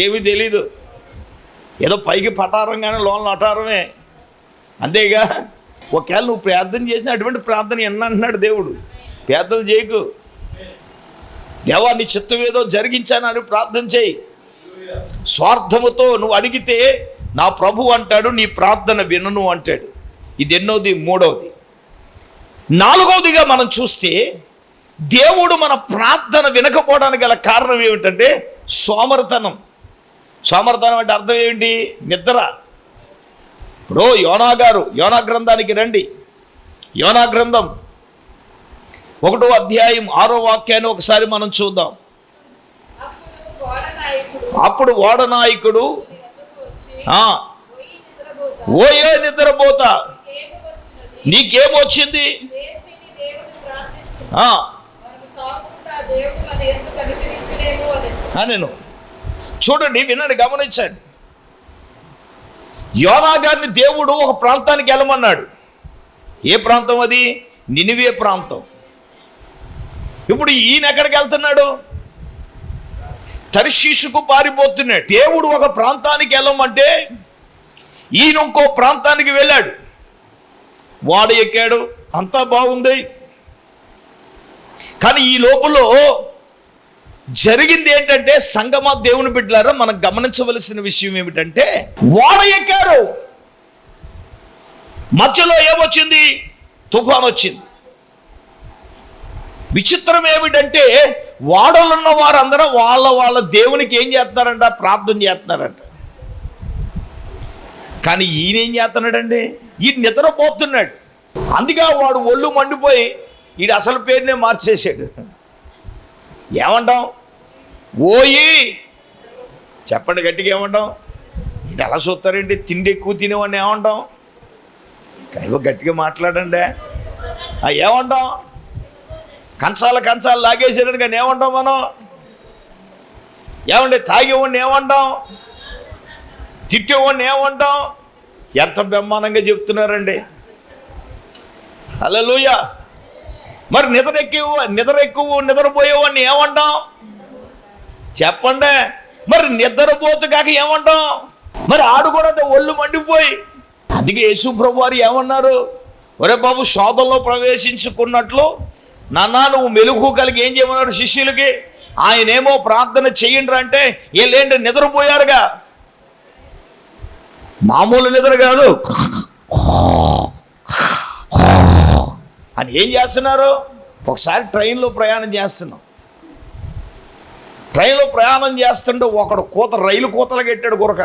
ఏమీ తెలీదు. ఏదో పైకి పటారం కానీ లోన్లు అటారమే, అంతేగా. ఒకవేళ నువ్వు ప్రార్థన చేసిన అటువంటి ప్రార్థన ఎన్నంటున్నాడు దేవుడు. ప్రార్థన చేయకు. దేవా నీ చిత్తం ఏదో జరిగించానని ప్రార్థన చేయి. స్వార్థముతో నువ్వు అడిగితే నా ప్రభు అంటాడు నీ ప్రార్థన వినను అంటాడు. ఇది ఎన్నోది? 3వది. 4వదిగా మనం చూస్తే దేవుడు మన ప్రార్థన వినకపోవడానికి గల కారణం ఏమిటంటే సోమరితనం. సోమరితనం అంటే అర్థం ఏమిటి? నిద్ర. ఇప్పుడు యోనా గారు, యోనా గ్రంథానికి రండి. యోనా గ్రంథం 1వ అధ్యాయం 6వ వాక్యాన్ని ఒకసారి మనం చూద్దాం. అప్పుడు ఓడ నాయకుడు ఓయే నిద్రపోతా, నీకేమొచ్చింది? నేను చూడండి, వినండి, గమనించండి. యోనా గారిని దేవుడు ఒక ప్రాంతానికి వెళ్ళమన్నాడు. ఏ ప్రాంతం అది? నినివే ప్రాంతం. ఇప్పుడు ఈయన ఎక్కడికి వెళ్తున్నాడు? తర్షీషుకు పారిపోతున్నాడు. దేవుడు ఒక ప్రాంతానికి వెళ్ళమంటే ఈయన ఇంకో ప్రాంతానికి వెళ్ళాడు. వాడు ఎక్కాడు, అంతా బాగుంది. కానీ ఈ లోపల జరిగింది ఏంటంటే, సంగమా దేవుని బిడ్డలారా, మనం గమనించవలసిన విషయం ఏమిటంటే, వాడ ఎక్కారు, మధ్యలో ఏమొచ్చింది? తుఫాన్ వచ్చింది. విచిత్రం ఏమిటంటే, వాడలున్న వారందరూ వాళ్ళ దేవునికి ఏం చేస్తున్నారంట? ప్రార్థన చేస్తున్నారంట. కానీ ఈయన ఏం చేస్తున్నాడండి? ఈయన నిద్రపోతున్నాడు. అందుకే వాడు ఒళ్ళు మండిపోయి ఈడు అసలు పేరునే మార్చేసాడు. ఏమంటాం? ఓయి చెప్పండి గట్టిగా, ఏమంటాం? ఇది ఎలా చూస్తారండి? తిండి ఎక్కువ తినేవాడిని ఏమంటాం? కైవ గట్టిగా మాట్లాడండి. ఏమంటాం? కంచాలు లాగేసాడని కానీ ఏమంటాం మనం? ఏమండి? తాగేవాడిని ఏమంటాం? తిట్టేవాడిని ఏమంటాం? ఎంత బ్రహ్మాండంగా చెప్తున్నారండి. హల్లెలూయా. మరి నిద్రపోయేవాడిని ఏమంటాం? చెప్పండి. మరి నిద్రపోతు కాక ఏమంటాం? మరి ఆడు కూడా ఒళ్ళు మండిపోయి. అందుకే యేసు ప్రభు వారు ఏమన్నారు? ఒరే బాబు, శోధనలో ప్రవేశించుకున్నట్లు నాన్న నువ్వు మెలుగు కలిగి ఏం చేయమన్నాడు శిష్యులకి? ఆయనేమో ప్రార్థన చెయ్యండి అంటే వీళ్ళేంటి? నిద్రపోయారుగా. మామూలు నిద్ర కాదు అని ఏం చేస్తున్నారు? ఒకసారి ట్రైన్లో ప్రయాణం చేస్తుంటే ఒకడు రైలు కూతలు కట్టాడు గురక.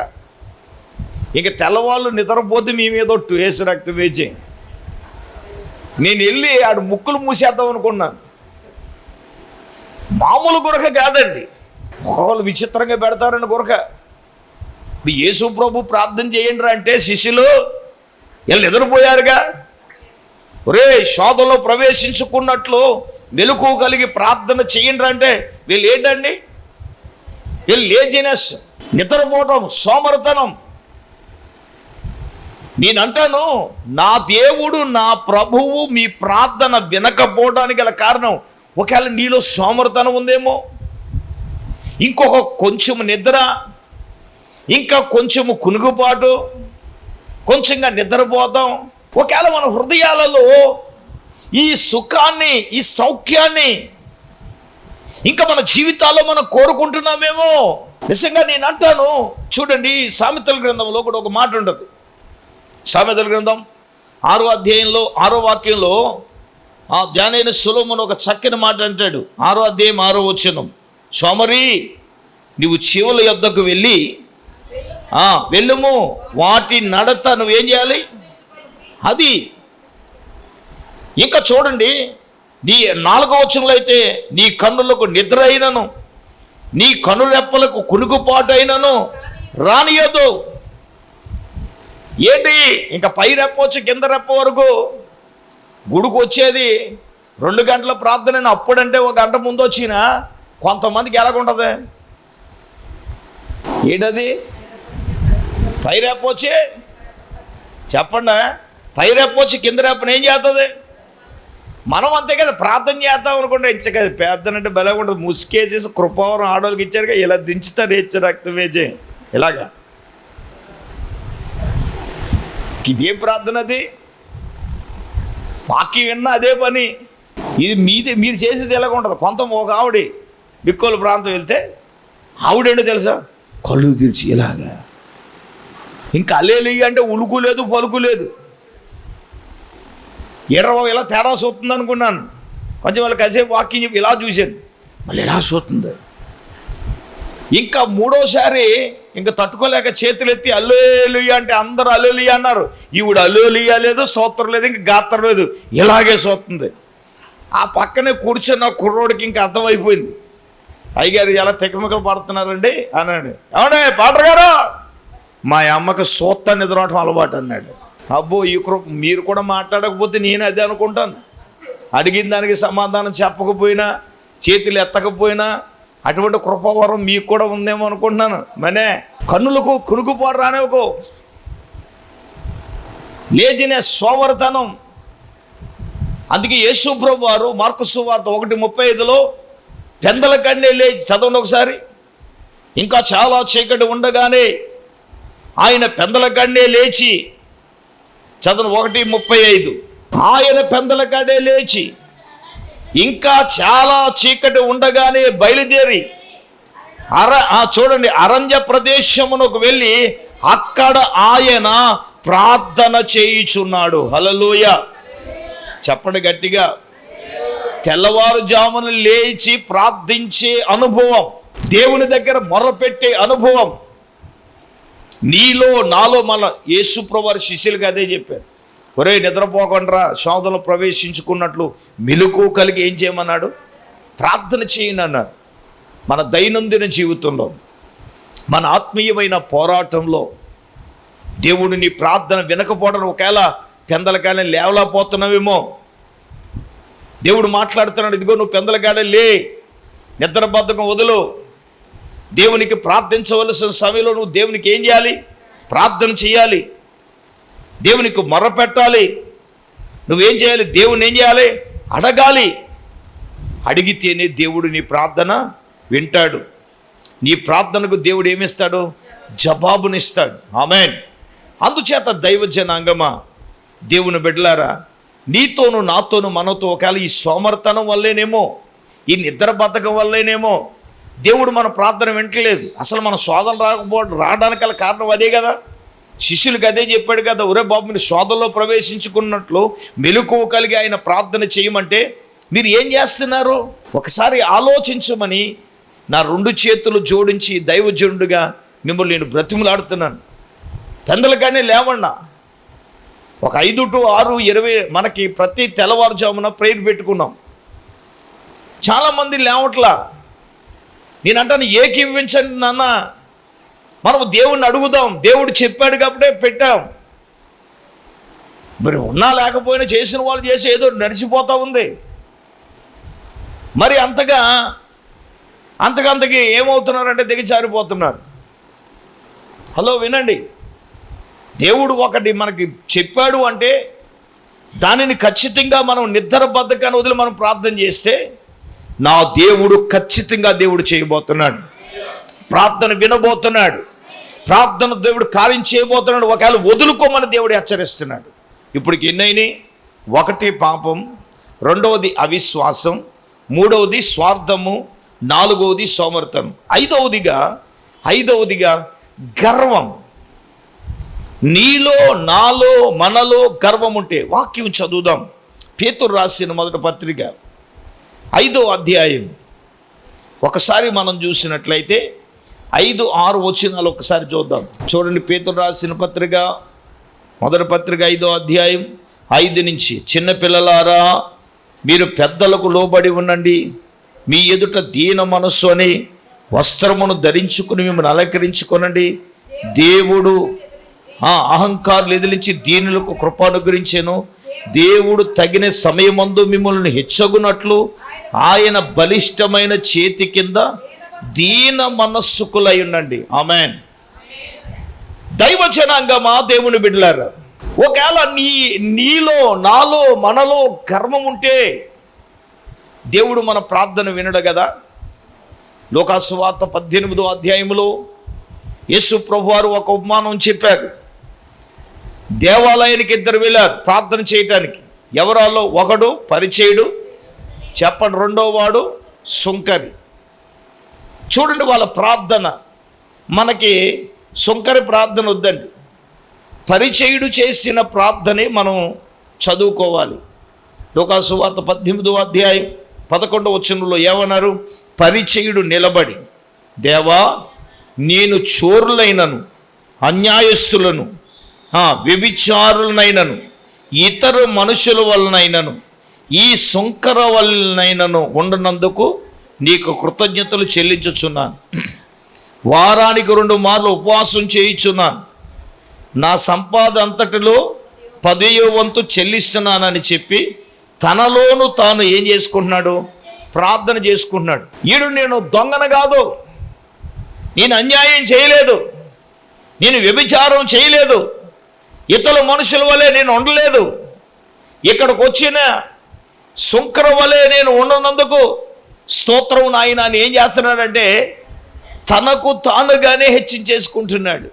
ఇంక తెల్లవాళ్ళు నిద్రపోతే మీ మీద వేసి రక్తం వేచి నేను వెళ్ళి ఆడు ముక్కులు మూసేద్దాం అనుకున్నాను. మామూలు గురక కాదండి, ఒకళ్ళు విచిత్రంగా పెడతారండి గురక. ఇప్పుడు యేసు ప్రభు ప్రార్థన చేయండి అంటే శిష్యులు వీళ్ళు నిద్రపోయారుగా. ఒరే, శోధనలో ప్రవేశించుకున్నట్లు మెలకువ కలిగి ప్రార్థన చేయండి అంటే వీళ్ళు ఏంటండి? వీళ్ళు లేజినెస్, నిద్రపోవటం, సోమరితనం. నేనంటాను, నా దేవుడు, నా ప్రభువు మీ ప్రార్థన వినకపోవడానికి గల కారణం ఒకవేళ నీలో సోమరితనం ఉందేమో, ఇంకొక కొంచెం నిద్ర, ఇంకా కొంచెము కునుగుపాటు, కొంచెంగా నిద్రపోతాం. ఒకవేళ మన హృదయాలలో ఈ సుఖాన్ని, ఈ సౌఖ్యాన్ని ఇంకా మన జీవితాల్లో మనం కోరుకుంటున్నామేమో. నిజంగా నేను అంటాను, చూడండి, సామెతల గ్రంథంలో కూడా ఒక మాట ఉంటుంది. సామెతల గ్రంథం 6వ అధ్యాయంలో 6వ వాక్యంలో జ్ఞానైన సొలొమోను ఒక చక్కని మాట అంటాడు. 6వ అధ్యాయం 6వ వచనం, సోమరి నీవు చీవుల యొద్దకు వెళ్ళుము, వాటి నడత నువ్వేం చేయాలి? అది. ఇంకా చూడండి, నీ 4వ వచనంలో అయితే నీ కన్నులకు నిద్ర అయినను, నీ కనురెప్పలకు కునుకుపాటు అయినను రానియదు. ఏంటి? ఇంకా పై రెప్ప వచ్చి కింద రెప్ప వరకు గుడికి వచ్చేది 2 గంటల ప్రార్థన. అప్పుడంటే 1 గంట ముందు వచ్చినా కొంతమందికి ఎలాగుంటుంది? ఏంటది? పై రెప్ప వచ్చి, చెప్పండి, పై రెప్ప వచ్చి కింద రెప్పని ఏం చేస్తుంది? మనం అంతే కదా, ప్రార్థన చేస్తాం అనుకుంటే ఇచ్చే కదా. ప్రార్థన అంటే బలంగా ఉంటుంది. ముసుకేసేసి కృపావరం ఆడవాళ్ళకి ఇచ్చారుగా, ఇలా దించుతారు, ఇచ్చే రక్తం వేచే ఇలాగా. ఇదేం ప్రార్థన? అది వాక్యం విన్నా అదే పని. ఇది మీరు చేసేది ఎలాగ ఉంటుంది? ఒక ఆవిడ బిక్కోల ప్రాంతం వెళ్తే ఆవిడేంటో తెలుసా? కళ్ళు తెరిచి ఇలాగా, ఇంకా అల్లేలి అంటే ఉలుకు లేదు, పలుకు లేదు. ఇలా తేడా చూస్తుంది అనుకున్నాను. కొంచెం వాళ్ళకి కాసేపు వాక్యం చెప్పి ఇలా చూశాను, మళ్ళీ ఇలా చూస్తుంది. ఇంకా 3వసారి ఇంకా తట్టుకోలేక చేతులు ఎత్తి హల్లెలూయా అంటే అందరూ హల్లెలూయా అన్నారు. ఈవిడ హల్లెలూయా లేదు, స్తోత్రం లేదు, ఇంకా గాత్రం లేదు, ఇలాగే చూస్తుంది. ఆ పక్కనే కూర్చున్న కుర్రోడికి ఇంకా అర్థమైపోయింది, అయ్యగారు ఎలా తెకమకలు పడుతున్నారండి అన్నాడు. ఏమండే పాటర్ గారు, మా అమ్మకి సూత్తాన్ని ఎదురవటం అలవాటు అన్నాడు. అబ్బో ఈ మీరు కూడా మాట్లాడకపోతే నేను అదే అనుకుంటాను. అడిగిన దానికి సమాధానం చెప్పకపోయినా, చేతులు ఎత్తకపోయినా అటువంటి కృపావరం మీకు కూడా ఉందేమో అనుకుంటున్నాను. మనే కన్నులకు కునుకుపాటు రానివ్వకు, లేజిన సోమరితనం. అందుకే యేసు ప్రభువు వారు మార్కు సువార్త 1:35లో పెందల కన్నే లేచి, చదవండి ఒకసారి. ఇంకా చాలా చీకటి ఉండగానే ఆయన పెందల కన్నే లేచి, చదవండి 1:35, ఆయన పెందల కన్నే లేచి ఇంకా చాలా చీకటి ఉండగానే బయలుదేరి చూడండి అరణ్య ప్రదేశమునకు వెళ్ళి అక్కడ ఆయన ప్రార్థన చేయుచున్నాడు. హల్లెలూయా చెప్పండి గట్టిగా. తెల్లవారుజామున లేచి ప్రార్థించే అనుభవం, దేవుని దగ్గర మొర్రపెట్టే అనుభవం నీలో నాలో. మన యేసుప్రభువు వారి శిష్యులకు అదే చెప్పారు, ఒరే నిద్రపోకుండా శోధనలో ప్రవేశించుకున్నట్లు మెలకువ కలిగి ఏం చేయమన్నాడు, ప్రార్థన చేయను అన్నాడు. మన దైనందిన జీవితంలో, మన ఆత్మీయమైన పోరాటంలో దేవుడు నీ ప్రార్థన వినకపోవడం, ఒకవేళ పెందలకాయని లేవలేకపోతున్నావేమో, దేవుడు మాట్లాడుతున్నాడు, ఇదిగో నువ్వు పెందలకాయని లే, నిద్ర బద్ధకం వదులు, దేవునికి ప్రార్థించవలసిన సమయంలో నువ్వు దేవునికి ఏం చేయాలి, ప్రార్థన చేయాలి, దేవునికి మొర్రపెట్టాలి. నువ్వేం చేయాలి, దేవుని ఏం చేయాలి, అడగాలి. అడిగితేనే దేవుడు నీ ప్రార్థన వింటాడు. నీ ప్రార్థనకు దేవుడు ఏమిస్తాడు, జవాబునిస్తాడు. ఆమేన్. అందుచేత దైవ జనాంగమా, దేవుని బిడ్డలారా, నీతోను నాతోను మనతో ఒకవేళ ఈ సోమర్తనం వల్లేనేమో, ఈ నిద్ర బద్ధకం వల్లేనేమో దేవుడు మన ప్రార్థన వింటలేదు. అసలు మన శోధన రావడానికల కారణం అదే కదా. శిష్యులకు అదే చెప్పాడు కదా, ఒరే బాబు మీరు శోధనలో ప్రవేశించుకున్నట్లు మెలకువ కలిగి ఆయన ప్రార్థన చేయమంటే మీరు ఏం చేస్తున్నారు ఒకసారి ఆలోచించమని నా 2 చేతులు జోడించి దైవజనుడిగా మిమ్మల్ని నేను బ్రతిమలాడుతున్నాను. పెందలకానే లేవన్నా, ఒక 5 to 6, 20 మనకి ప్రతి తెల్లవారుజామున ప్రేయర్ పెట్టుకున్నాం. చాలామంది లేవట్లా. నేను అంటాను ఏకీవించండి నాన్న, మనం దేవుణ్ణి అడుగుదాం. దేవుడు చెప్పాడు కాబట్టే పెట్టాం. మరి ఉన్నా లేకపోయినా చేసిన వాళ్ళు చేసి ఏదో నడిచిపోతూ ఉంది. మరి అంతకి ఏమవుతున్నారంటే దిగజారిపోతున్నారు. హలో వినండి, దేవుడు ఒకటి మనకి చెప్పాడు అంటే దానిని ఖచ్చితంగా మనం నిద్ర బద్ధకాన్ని వదిలి మనం ప్రార్థన చేస్తే నా దేవుడు ఖచ్చితంగా దేవుడు చేయబోతున్నాడు, ప్రార్థన వినబోతున్నాడు, ప్రార్థన దేవుడు కార్యం చేయబోతున్నాడు. ఒకవేళ వదులుకోమని దేవుడు హెచ్చరిస్తున్నాడు. ఇప్పటికి ఎన్నైనాయి? 1 పాపం, 2వది అవిశ్వాసం, 3వది స్వార్థము, 4వది సోమర్థం, 5వదిగా గర్వం. నీలో నాలో మనలో గర్వం ఉంటే, వాక్యం చదువుదాం. పేతురు రాసిన మొదటి పత్రిక 5వ అధ్యాయం ఒకసారి మనం చూసినట్లయితే 5, 6 వచనాలు ఒకసారి చూద్దాం. చూడండి, పేతురు రాసిన పత్రిక మొదటి పత్రిక 5వ అధ్యాయం 5 నుంచి, చిన్నపిల్లలారా మీరు పెద్దలకు లోబడి ఉండండి, మీ ఎదుట దీన మనస్సు అని వస్త్రమును ధరించుకుని మిమ్మల్ని అలంకరించుకొనండి. దేవుడు అహంకారులు ఎదిరించి దీనులకు కృప అనుగ్రహించెను. దేవుడు తగిన సమయమందు మిమ్మల్ని హెచ్చగునట్లు ఆయన బలిష్టమైన చేతి కింద దీన మనస్సుకులై ఉండండి. ఆమేన్. దైవ జనాంగమా, దేవుని బిడ్డలారా, ఒకవేళ నీలో నాలో మనలో గర్వం ఉంటే దేవుడు మన ప్రార్థన వినడు కదా. లోకాసు వార్త 18వ అధ్యాయంలో యేసు ప్రభువారు ఒక ఉపమానం చెప్పారు. దేవాలయానికి 2 వెళ్ళారు ప్రార్థన చేయటానికి. ఎవరాలో? ఒకడు పరిచయుడు, చెప్పండి, 2వ వాడు సుంకరి. చూడండి వాళ్ళ ప్రార్థన. మనకి సుంకరి ప్రార్థన వద్దండి, పరిచయుడు చేసిన ప్రార్థనే మనం చదువుకోవాలి. లోకాసు వార్త 18వ అధ్యాయం 11వ వచనంలో ఏమన్నారు? పరిచయుడు నిలబడి, దేవా నేను చోరులైనను, అన్యాయస్తులను, వ్యభిచారులనైనను, ఇతర మనుషుల వలనైనను, ఈ సుంకర వలనైనను ఉండనందుకు నీకు కృతజ్ఞతలు చెల్లించుచున్నాను. వారానికి 2 మార్లు ఉపవాసం చేయుచున్నాను. నా సంపాద అంతటిలో 10వ వంతు చెల్లిస్తున్నానని చెప్పి తనలోను తాను ఏం చేసుకుంటున్నాడు? ప్రార్థన చేసుకుంటున్నాడు. ఈడు నేను దొంగన కాదు, నేను అన్యాయం చేయలేదు, నేను వ్యభిచారం చేయలేదు, ఇతర మనుషుల వలె నేను ఉండలేదు, ఇక్కడికి వచ్చిన సుంకర వలె నేను ఉండనందుకు స్తోత్రం నాయన అని ఏం చేస్తున్నాడంటే తనకు తానుగానే హెచ్చించేసుకుంటున్నాడు.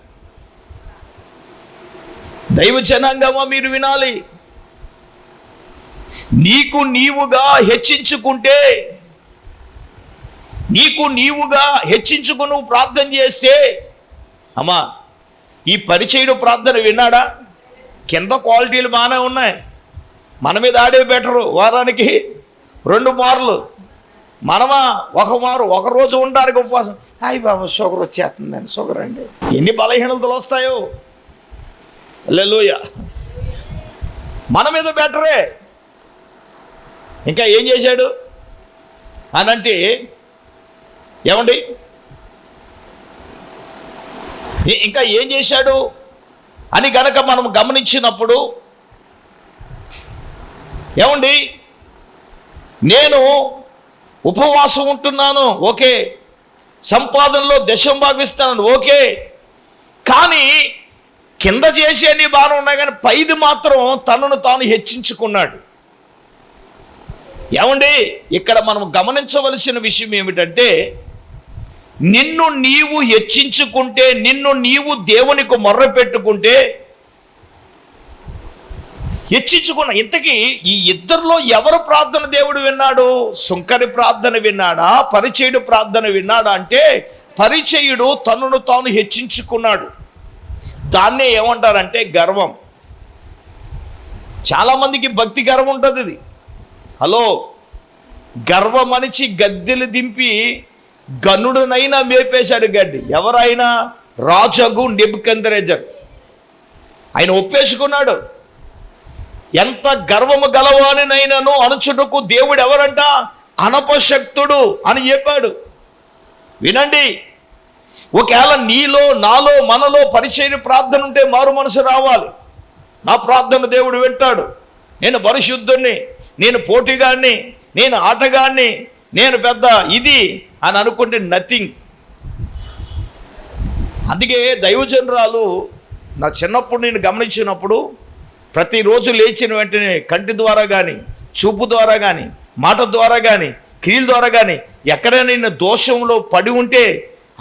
దైవ జనాంగమా, మీరు వినాలి. నీకు నీవుగా హెచ్చించుకుంటే, నీకు నీవుగా హెచ్చించుకుని నువ్వు ప్రార్థన చేస్తే, అమ్మా ఈ పరిచయుడు ప్రార్థన విన్నాడా? కింద క్వాలిటీలు బాగానే ఉన్నాయి, మన మీద ఆడే బెటరు. వారానికి 2 మార్లు, మనమా 1 మారు, 1 రోజు ఉండడానికి ఉపవాసం. హాయ్ బాబా షుగర్ వచ్చేస్తుందండి, షుగర్ అండి. ఎన్ని బలహీనతలు వస్తాయో. హల్లెలూయా. మన మీద బెటరే. ఇంకా ఏం చేశాడు అనంటే, ఏమండి ఇంకా ఏం చేశాడు అని గనక మనం గమనించినప్పుడు, ఏమండి నేను ఉపవాసం ఉంటున్నాను, ఓకే, సంపాదనలో 10వ భాగం ఇస్తున్నాను, ఓకే, కానీ కింద చేసేవి బాగానే ఉన్నాయి, కానీ పైది మాత్రం తనను తాను హెచ్చించుకున్నాడు. ఏమండి ఇక్కడ మనం గమనించవలసిన విషయం ఏమిటంటే, నిన్ను నీవు హెచ్చించుకుంటే, నిన్ను నీవు దేవునికి మొర్ర పెట్టుకుంటే, హెచ్చించుకున్న ఇంతకీ ఈ ఇద్దరిలో ఎవరు ప్రార్థన దేవుడు విన్నాడు? సుంకరి ప్రార్థన విన్నాడా, పరిచయుడు ప్రార్థన విన్నాడా అంటే పరిచయుడు తనను తాను హెచ్చించుకున్నాడు. దాన్నే ఏమంటారంటే గర్వం. చాలామందికి భక్తి గర్వం ఉంటుంది. ఇది హలో, గర్వమనిచి గద్దెలు దింపి గనుడునైనా మేపేశాడు గడ్డి. ఎవరైనా? రాజగు నెబుకద్నెజర్. ఆయన ఒప్పేసుకున్నాడు. ఎంత గర్వము గలవానినైనను అణుచుటకు దేవుడు ఎవరంట? అనపశక్తుడు అని చెప్పాడు. వినండి, ఒకవేళ నీలో, నాలో, మనలో పరిచయ ప్రార్థన ఉంటే మారు మనసు రావాలి. నా ప్రార్థన దేవుడు వింటాడు. నేను పరిశుద్ధుణ్ణి, నేను పోటీగాన్ని, నేను ఆటగాన్ని, నేను పెద్ద ఇది అని అనుకుంటే నథింగ్. అందుకే దైవజనురాలు నా చిన్నప్పుడు నేను గమనించినప్పుడు ప్రతిరోజు లేచిన వెంటనే కంటి ద్వారా కానీ, చూపు ద్వారా కానీ, మాట ద్వారా కానీ, క్రియల ద్వారా కానీ ఎక్కడైనా నేను దోషంలో పడి ఉంటే,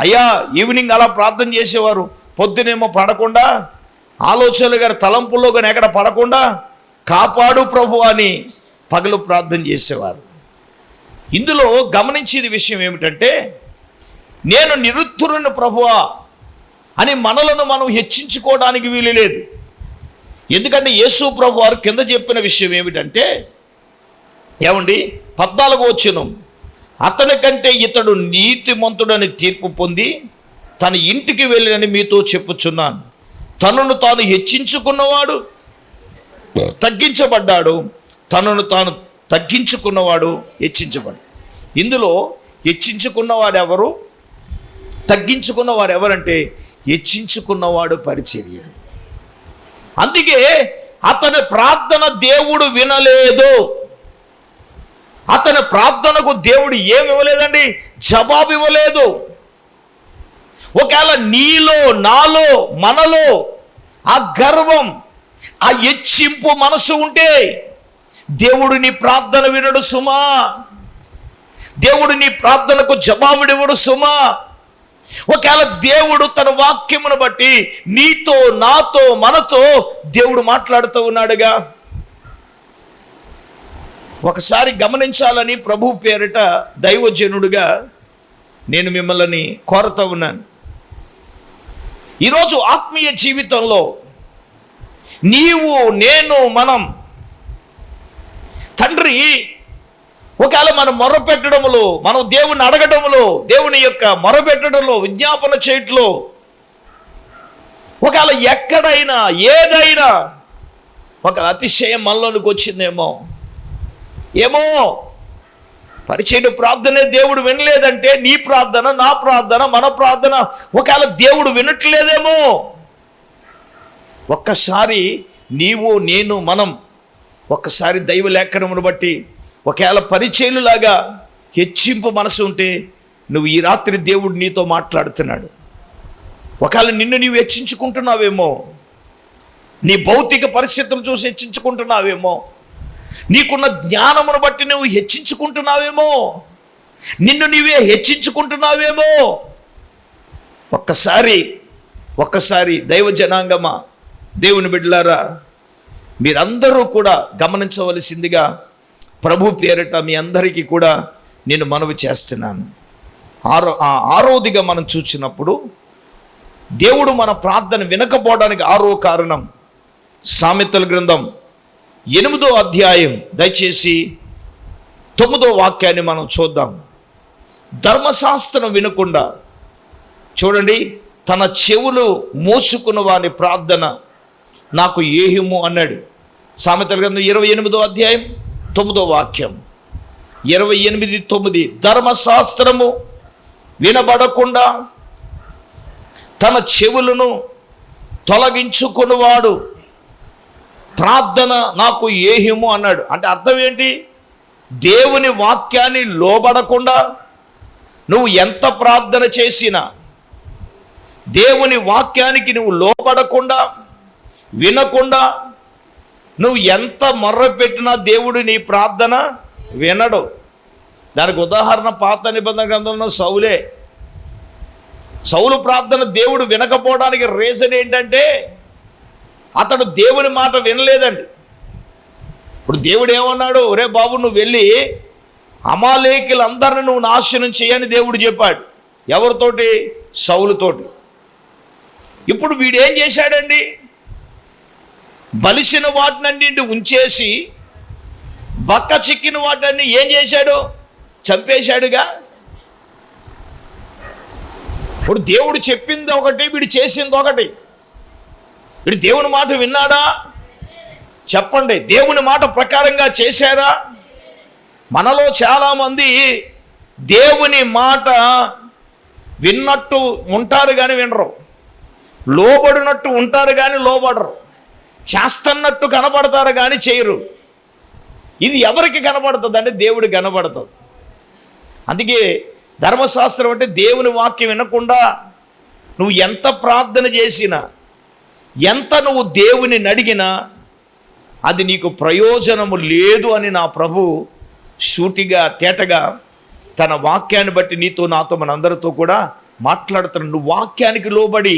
అయ్యా ఈవినింగ్ అలా ప్రార్థన చేసేవారు. పొద్దునేమో పడకుండా, ఆలోచనలు కానీ తలంపుల్లో కానీ ఎక్కడ పడకుండా కాపాడు ప్రభు అని పగలు ప్రార్థన చేసేవారు. ఇందులో గమనించేది విషయం ఏమిటంటే, నేను నిరుద్ధురుని ప్రభువా అని మనలను మనం హెచ్చించుకోవడానికి వీలు లేదు. ఎందుకంటే యేసు ప్రభు వారు కింద చెప్పిన విషయం ఏమిటంటే, ఏమండి 14వ వచనం, అతని కంటే ఇతడు నీతిమంతుడని తీర్పు పొంది తన ఇంటికి వెళ్ళినని మీతో చెప్పుచున్నాను. తనను తాను హెచ్చించుకున్నవాడు తగ్గించబడ్డాడు, తనను తాను తగ్గించుకున్నవాడు హెచ్చించబడ్డాడు. ఇందులో హెచ్చించుకున్నవాడు ఎవరు, తగ్గించుకున్నవాడు ఎవరంటే హెచ్చించుకున్నవాడు పరిచర్యుడు. అందుకే అతని ప్రార్థన దేవుడు వినలేదు. అతని ప్రార్థనకు దేవుడు ఏమి ఇవ్వలేదండి? జవాబు ఇవ్వలేదు. ఒకవేళ నీలో, నాలో, మనలో ఆ గర్వం, ఆ హెచ్చింపు మనసు ఉంటే దేవుడు నీ ప్రార్థన వినడు సుమా. దేవుడు నీ ప్రార్థనకు జవాబుడివ్వడు సుమా. ఒకవేళ దేవుడు తన వాక్యమును బట్టి నీతో, నాతో, మనతో దేవుడు మాట్లాడుతూ ఉన్నాడుగా. ఒకసారి గమనించాలని ప్రభు పేరిట దైవజనుడుగా నేను మిమ్మల్ని కోరుతూ ఉన్నాను. ఈరోజు ఆత్మీయ జీవితంలో నీవు, నేను, మనం తండ్రి ఒకవేళ మనం మొరపెట్టడంలో, మనం దేవుని అడగడంలో, దేవుని యొక్క మొరపెట్టడంలో, విజ్ఞాపన చేయట్లో ఒకవేళ ఎక్కడైనా ఏదైనా ఒక అతిశయం మనలోనికి వచ్చిందేమో, ఏమో పరిచయ ప్రార్థనే దేవుడు వినలేదంటే నీ ప్రార్థన, నా ప్రార్థన, మన ప్రార్థన ఒకవేళ దేవుడు వినట్లేదేమో. ఒక్కసారి నీవు, నేను, మనం ఒక్కసారి దైవ లేఖనమును బట్టి ఒకవేళ పరిచయులాగా హెచ్చింపు మనసు ఉంటే నువ్వు ఈ రాత్రి దేవుడు నీతో మాట్లాడుతున్నాడు. ఒకవేళ నిన్ను నీవు హెచ్చించుకుంటున్నావేమో, నీ భౌతిక పరిస్థితులు చూసి హెచ్చించుకుంటున్నావేమో, నీకున్న జ్ఞానమును బట్టి నువ్వు హెచ్చించుకుంటున్నావేమో, నిన్ను నీవే హెచ్చించుకుంటున్నావేమో. ఒక్కసారి దైవ జనాంగమా, దేవుని బిడ్డలారా, మీరందరూ కూడా గమనించవలసిందిగా ప్రభు పేరిట మీ అందరికీ కూడా నేను మనవి చేస్తున్నాను. ఆరోదిగా మనం చూసినప్పుడు దేవుడు మన ప్రార్థన వినకపోవడానికి ఆరో కారణం సామెతల గ్రంథం 8వ అధ్యాయం దయచేసి 9వ వాక్యాన్ని మనం చూద్దాం. ధర్మశాస్త్రం వినకుండా, చూడండి, తన చెవులు మోసుకున్న వాని ప్రార్థన నాకు ఏహిము అన్నాడు. సామెతల గ్రంథం 28వ అధ్యాయం 9వ వాక్యం, 28:9. ధర్మశాస్త్రము వినబడకుండా తన చెవులను తొలగించుకున్నవాడు ప్రార్థన నాకు ఏహిము అన్నాడు. అంటే అర్థం ఏంటి? దేవుని వాక్యాన్ని లోబడకుండా నువ్వు ఎంత ప్రార్థన చేసినా, దేవుని వాక్యానికి నువ్వు లోబడకుండా, వినకుండా నువ్వు ఎంత మొర్ర పెట్టినా దేవుడు నీ ప్రార్థన వినడు. దానికి ఉదాహరణ పాత నిబంధన గ్రంథంలో సౌలు ప్రార్థన దేవుడు వినకపోవడానికి రీజన్ ఏంటంటే అతడు దేవుని మాట వినలేదండి. ఇప్పుడు దేవుడు ఏమన్నాడు? ఒరే బాబు, నువ్వు వెళ్ళి అమాలేకులందరిని నువ్వు నాశనం చేయని దేవుడు చెప్పాడు. ఎవరితోటి? సౌలుతోటి. ఇప్పుడు వీడేం చేశాడండి? బలిసిన వాటినన్నింటి ఉంచేసి బక్క చిక్కిన వాటిని ఏం చేశాడు? చంపేశాడుగా. ఇప్పుడు దేవుడు చెప్పింది ఒకటి, వీడు చేసింది ఒకటి. వీడు దేవుని మాట విన్నాడా? చెప్పండి. దేవుని మాట ప్రకారంగా చేశారా? మనలో చాలామంది దేవుని మాట విన్నట్టు ఉంటారు కానీ వినరు, లోబడినట్టు ఉంటారు కానీ లోబడరు, చేస్తున్నట్టు కనపడతారు కానీ చేయరు. ఇది ఎవరికి కనపడుతుంది అంటే దేవుడికి కనపడుతుంది. అందుకే ధర్మశాస్త్రం అంటే దేవుని వాక్యం వినకుండా నువ్వు ఎంత ప్రార్థన చేసినా, ఎంత నువ్వు దేవుని అడిగినా అది నీకు ప్రయోజనము లేదు అని నా ప్రభు సూటిగా తేటగా తన వాక్యాన్ని బట్టి నీతో, నాతో, మనందరితో కూడా మాట్లాడుతున్నాడు. నువ్వు వాక్యానికి లోబడి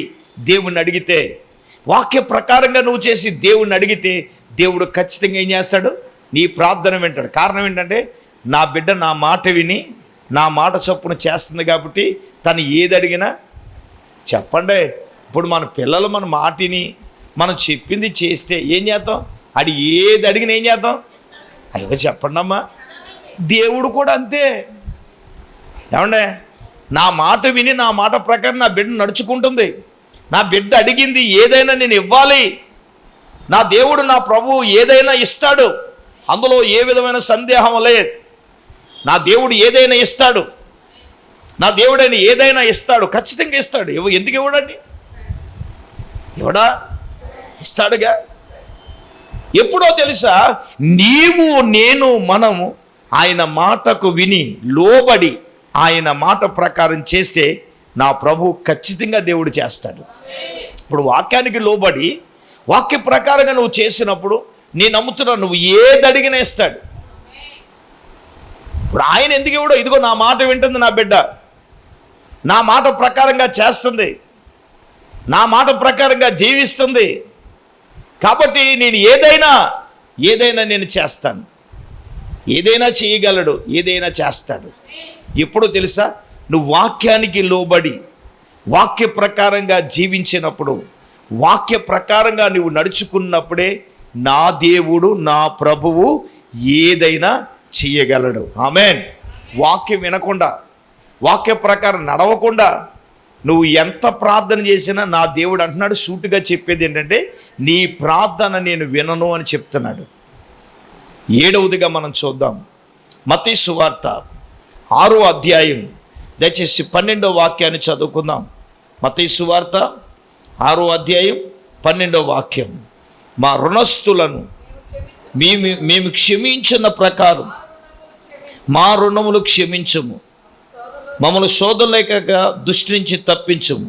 దేవుణ్ణి అడిగితే, వాక్య ప్రకారంగా నువ్వు చేసి దేవుణ్ణి అడిగితే దేవుడు ఖచ్చితంగా ఏం చేస్తాడు? నీ ప్రార్థన వింటాడు. కారణం ఏంటంటే నా బిడ్డ నా మాట విని నా మాట చొప్పున చేస్తుంది కాబట్టి తను ఏది అడిగినా, చెప్పండి, ఇప్పుడు మన పిల్లలు మన మాటిని మనం చెప్పింది చేస్తే ఏం చేద్దాం? అది ఏది అడిగినా ఏం చేద్దాం? అయ్యో చెప్పండి అమ్మా. దేవుడు కూడా అంతే. ఏమండే, నా మాట విని నా మాట ప్రకారం నా బిడ్డ నడుచుకుంటుంది. నా బిడ్డ అడిగింది ఏదైనా నేను ఇవ్వాలి. నా దేవుడు, నా ప్రభువు ఏదైనా ఇస్తాడు, అందులో ఏ విధమైన సందేహం లేదు. నా దేవుడు ఏదైనా ఇస్తాడు, నా దేవుడైన ఏదైనా ఇస్తాడు, ఖచ్చితంగా ఇస్తాడు. ఎందుకు ఇవ్వడండి? ఇవ్వడా? ఇస్తాడుగా. ఎప్పుడో తెలుసా? నీవు, నేను, మనము ఆయన మాటకు విని లోబడి ఆయన మాట ప్రకారం చేస్తే నా ప్రభు ఖచ్చితంగా దేవుడు చేస్తాడు. ఇప్పుడు వాక్యానికి లోబడి వాక్య ప్రకారంగా నువ్వు చేసినప్పుడు నేను నమ్ముతున్నాను, నువ్వు ఏది అడిగినా ఇస్తాడు. ఇప్పుడు ఆయన ఎందుకు ఇవ్వడో? ఇదిగో నా మాట వింటుంది నా బిడ్డ, నా మాట ప్రకారంగా చేస్తుంది, నా మాట ప్రకారంగా జీవిస్తుంది, కాబట్టి నేను ఏదైనా నేను చేస్తాను. ఏదైనా చేయగలడు, ఏదైనా చేస్తాడు. ఎప్పుడో తెలుసా? నువ్వు వాక్యానికి లోబడి వాక్య ప్రకారంగా జీవించినప్పుడు, వాక్య ప్రకారంగా నువ్వు నడుచుకున్నప్పుడే నా దేవుడు, నా ప్రభువు ఏదైనా చెయ్యగలడు. ఆమేన్. వాక్యం వినకుండా, వాక్య ప్రకారం నడవకుండా నువ్వు ఎంత ప్రార్థన చేసినా నా దేవుడు అంటున్నాడు, సూటిగా చెప్పేది ఏంటంటే నీ ప్రార్థన నేను వినను అని చెప్తున్నాడు. 7వదిగా మనం చూద్దాం. మత్తయి సువార్త 6వ అధ్యాయం, దయచేసి 12వ వాక్యాన్ని చదువుకుందాం. మత్తయి సువార్త 6వ అధ్యాయం 12వ వాక్యం. మా రుణస్థులను మేము క్షమించిన ప్రకారం మా రుణములు క్షమించము, మమ్మల్ని శోధనలేక దుష్టి నుంచి తప్పించము,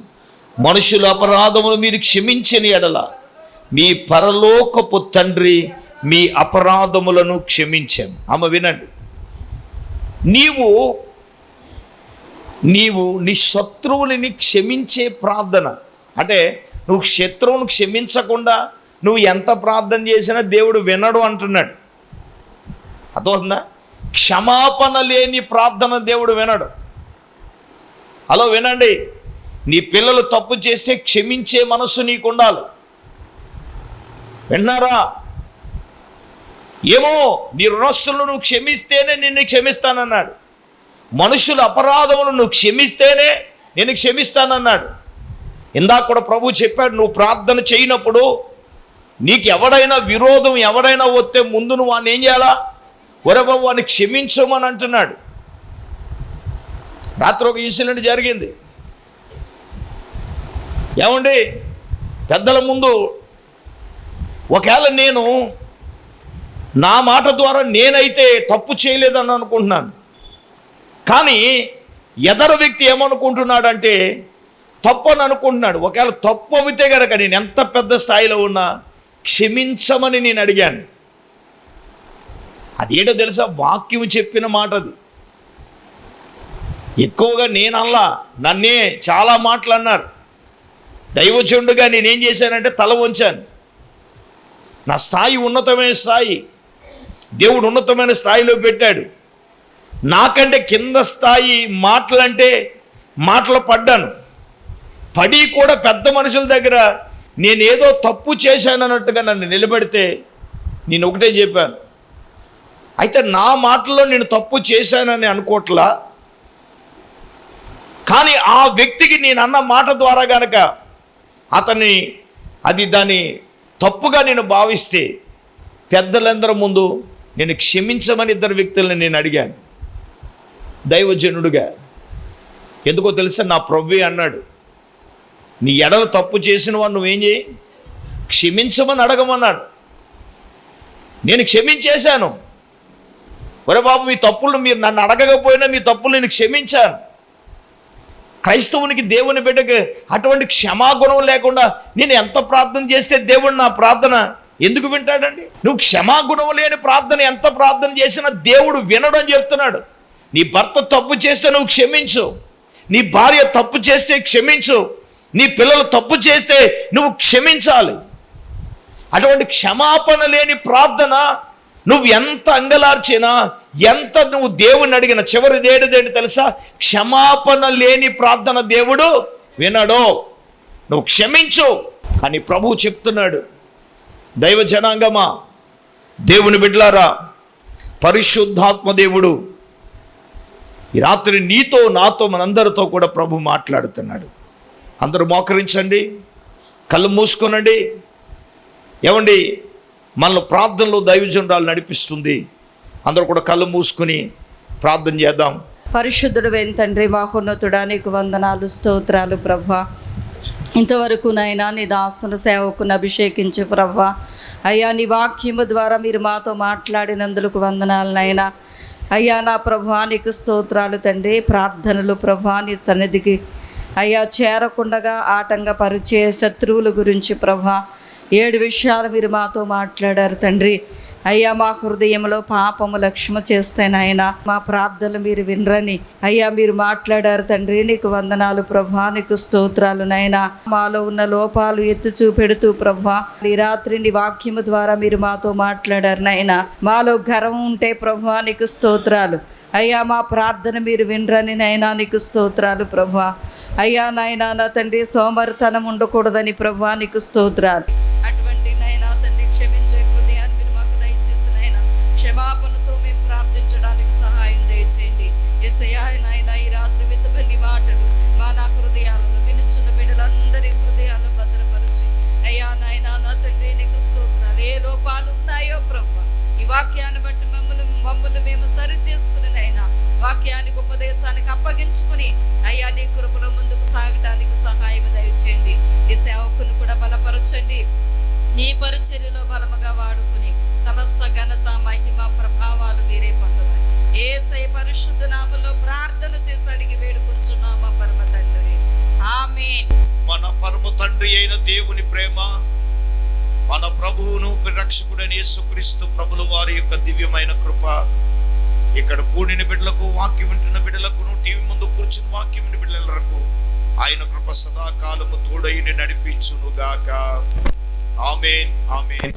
మనుషుల అపరాధములు మీరు క్షమించని ఎడల మీ పరలోకపు తండ్రి మీ అపరాధములను క్షమించాము. ఆమె వినండి, నీవు నీ శత్రువులని క్షమించే ప్రార్థన, అంటే నువ్వు శత్రువును క్షమించకుండా నువ్వు ఎంత ప్రార్థన చేసినా దేవుడు వినడు అంటున్నాడు. అర్థమవుతుందా? క్షమాపణ లేని ప్రార్థన దేవుడు వినడు. హలో వినండి, నీ పిల్లలు తప్పు చేస్తే క్షమించే మనసు నీకు ఉండాలి. విన్నారా? ఏమో నీ రుణస్థులను నువ్వు క్షమిస్తేనే నిన్ను క్షమిస్తానన్నాడు. మనుషుల అపరాధములు నువ్వు క్షమిస్తేనే నేను క్షమిస్తానన్నాడు. ఇందాక కూడా ప్రభు చెప్పాడు, నువ్వు ప్రార్థన చేయనప్పుడు నీకు ఎవడైనా విరోధం ఎవడైనా వస్తే ముందు నువ్వు వాడిని ఏం చేయాలా? ఒరే బాబు వాడిని క్షమించమని అంటున్నాడు. రాత్రి ఒక ఇన్సిడెంట్ జరిగింది. ఏమండి, పెద్దల ముందు ఒకవేళ నేను నా మాట ద్వారా నేనైతే తప్పు చేయలేదని అనుకుంటున్నాను, కానీ ఎదరు వ్యక్తి ఏమనుకుంటున్నాడంటే తప్పు అని అనుకుంటున్నాడు. ఒకవేళ తప్పు అవితే కనుక నేను ఎంత పెద్ద స్థాయిలో ఉన్నా క్షమించమని నేను అడిగాను. అదేంటో తెలుసా? వాక్యం చెప్పిన మాట అది. ఎక్కువగా నేనల్లా, నన్నే చాలా మాటలు అన్నారు. దైవజనుడుగా నేనేం చేశానంటే తల వంచాను. నా స్థాయి ఉన్నతమైన స్థాయి, దేవుడు ఉన్నతమైన స్థాయిలో పెట్టాడు. నాకంటే కింద స్థాయి మాటలు పడ్డాను. పడి కూడా పెద్ద మనుషుల దగ్గర నేనేదో తప్పు చేశానన్నట్టుగా నన్ను నిలబెడితే నేను ఒకటే చెప్పాను, అయితే నా మాటల్లో నేను తప్పు చేశానని అనుకోవట్లా, కానీ ఆ వ్యక్తికి నేను అన్న మాట ద్వారా కనుక దాన్ని తప్పుగా నేను భావిస్తే పెద్దలందరి ముందు నేను క్షమించమని ఇద్దరు వ్యక్తులను నేను అడిగాను దైవజనుడుగా. ఎందుకో తెలుసా? నా ప్రభువే అన్నాడు, నీ ఎడలు తప్పు చేసిన వాడు నువ్వేం చేయి, క్షమించమని అడగమన్నాడు. నేను క్షమించేశాను. ఒరే బాబు, మీ తప్పులు మీరు నన్ను అడగకపోయినా మీ తప్పులు నేను క్షమించాను. క్రైస్తవునికి, దేవుని బిడ్డకి అటువంటి క్షమాగుణం లేకుండా నేను ఎంత ప్రార్థన చేస్తే దేవుడు నా ప్రార్థన ఎందుకు వింటాడండి? నువ్వు క్షమాగుణం లేని ప్రార్థన ఎంత ప్రార్థన చేసినా దేవుడు వినడు అని చెప్తున్నాడు. నీ భర్త తప్పు చేస్తే నువ్వు క్షమించు, నీ భార్య తప్పు చేస్తే క్షమించు, నీ పిల్లలు తప్పు చేస్తే నువ్వు క్షమించాలి. అటువంటి క్షమాపణ లేని ప్రార్థన నువ్వు ఎంత అంగలార్చినా, ఎంత నువ్వు దేవుణ్ణి అడిగిన చివరిది ఏడుదేంటి తెలుసా? క్షమాపణ లేని ప్రార్థన దేవుడు వినడు. నువ్వు క్షమించు అని ప్రభువు చెప్తున్నాడు. దైవ జనాంగమా, దేవుని బిడ్డలారా, పరిశుద్ధాత్మ దేవుడు ఈ రాత్రి నీతో నాతో మనందరితో కూడా ప్రభు మాట్లాడుతున్నాడు. అందరూ మోకరించండి, కళ్ళు మూసుకొనండి. ఏమండి, మనలో ప్రార్థనలో దైవజనురాలు నడిపిస్తుంది. అందరూ కూడా కళ్ళు మూసుకుని ప్రార్థన చేద్దాం. పరిశుద్ధుడు అయిన తండ్రి, మహోన్నతుడా, నీకు వందనాలు, స్తోత్రాలు ప్రభా. ఇంతవరకు నాయనా నీ దాసుని సేవకుని అభిషేకించు ప్రభా. అయ్యా, నీ వాక్యము ద్వారా మీరు మాతో మాట్లాడినందుకు వందనాలు నాయనా. అయ్యా నా ప్రభా, నీకు స్తోత్రాలు తండ్రి. ప్రార్థనలు ప్రభా నీ సన్నిధికి అయ్యా చేరకుండగా ఆటంకపరిచే శత్రువుల గురించి ప్రభా 7 విషయాలు మీరు మాతో మాట్లాడారు తండ్రి. అయ్యా, మా హృదయంలో పాపము లక్ష్మ చేస్తే నాయన మా ప్రార్థనలు మీరు వినరని అయ్యా మీరు మాట్లాడారు తండ్రి. నీకు వందనాలు ప్రభా, నీకు స్తోత్రాలు నాయనా. మాలో ఉన్న లోపాలు ఎత్తు చూపెడుతూ ప్రభా ఈ రాత్రి నీ వాక్యము ద్వారా మీరు మాతో మాట్లాడారు నాయనా. మాలో గర్వం ఉంటే ప్రభా నీకు స్తోత్రాలు అయ్యా. మా ప్రార్థన మీరు వినరని నైనా నీకు స్తోత్రాలు ప్రభా. అయ్యా నాయనా నా తండ్రి, సోమరితనం ఉండకూడదని ప్రభా నీకు స్తోత్రాలు. అటువంటి నైనా తండ్రి క్షమించే హృదయాన్ని మీరు మాకు దయచేసి నైనా క్షమాపణతో మేము ప్రార్థించు భద్రపరచడానికి సహాయం దయచేయండి. యేసయ్యా నాయన ఈ రాత్రి వెతుబెల్లి మాటలు మా నా హృదయాలను వినుచున్న బిడ్డలందరి హృదయాలను భద్రపరిచి అయ్యా నాయన నా తండ్రి నీకు స్తోత్రాలు. ఏ లోపాలు ఉన్నాయో ప్రభువా ఈ వాక్యాన్ని బట్టి మమ్మల్ని మేము సరి చేసుకుని అయినా వాక్యానికి ఉపదేశానికి అప్పగించుకుని అయ్యా నీ కృపలో ముందుకు సాగటానికి సహాయం దయచేయండి. ఈ సేవకుని కూడా బలపరచండి. నీ పరిచర్యలో బలముగా వాడుకుని సమస్త ఘనత మహిమ ప్రభావాలు మీరే పొందమని యేసయ్య పరిశుద్ధ నామములో ప్రార్థన చేసి అడిగి వేడుకుంటున్నాము పరమ తండ్రి, ఆమేన్. మన పరమ తండ్రి అయిన దేవుని ప్రేమ, మన ప్రభువును రక్షకుడైన యేసుక్రీస్తు ప్రభుల వారి యొక్క దివ్యమైన కృప, ఇక్కడ కూడిన బిడ్డలకు, వాక్యం వింటున్న బిడ్డలకును, టీవీ ముందు కూర్చుని వాక్యం వింటున్న బిడ్డలకు ఆయన కృప సదాకాలము తోడైని నడిపించునుగాక. ఆమేన్, ఆమేన్.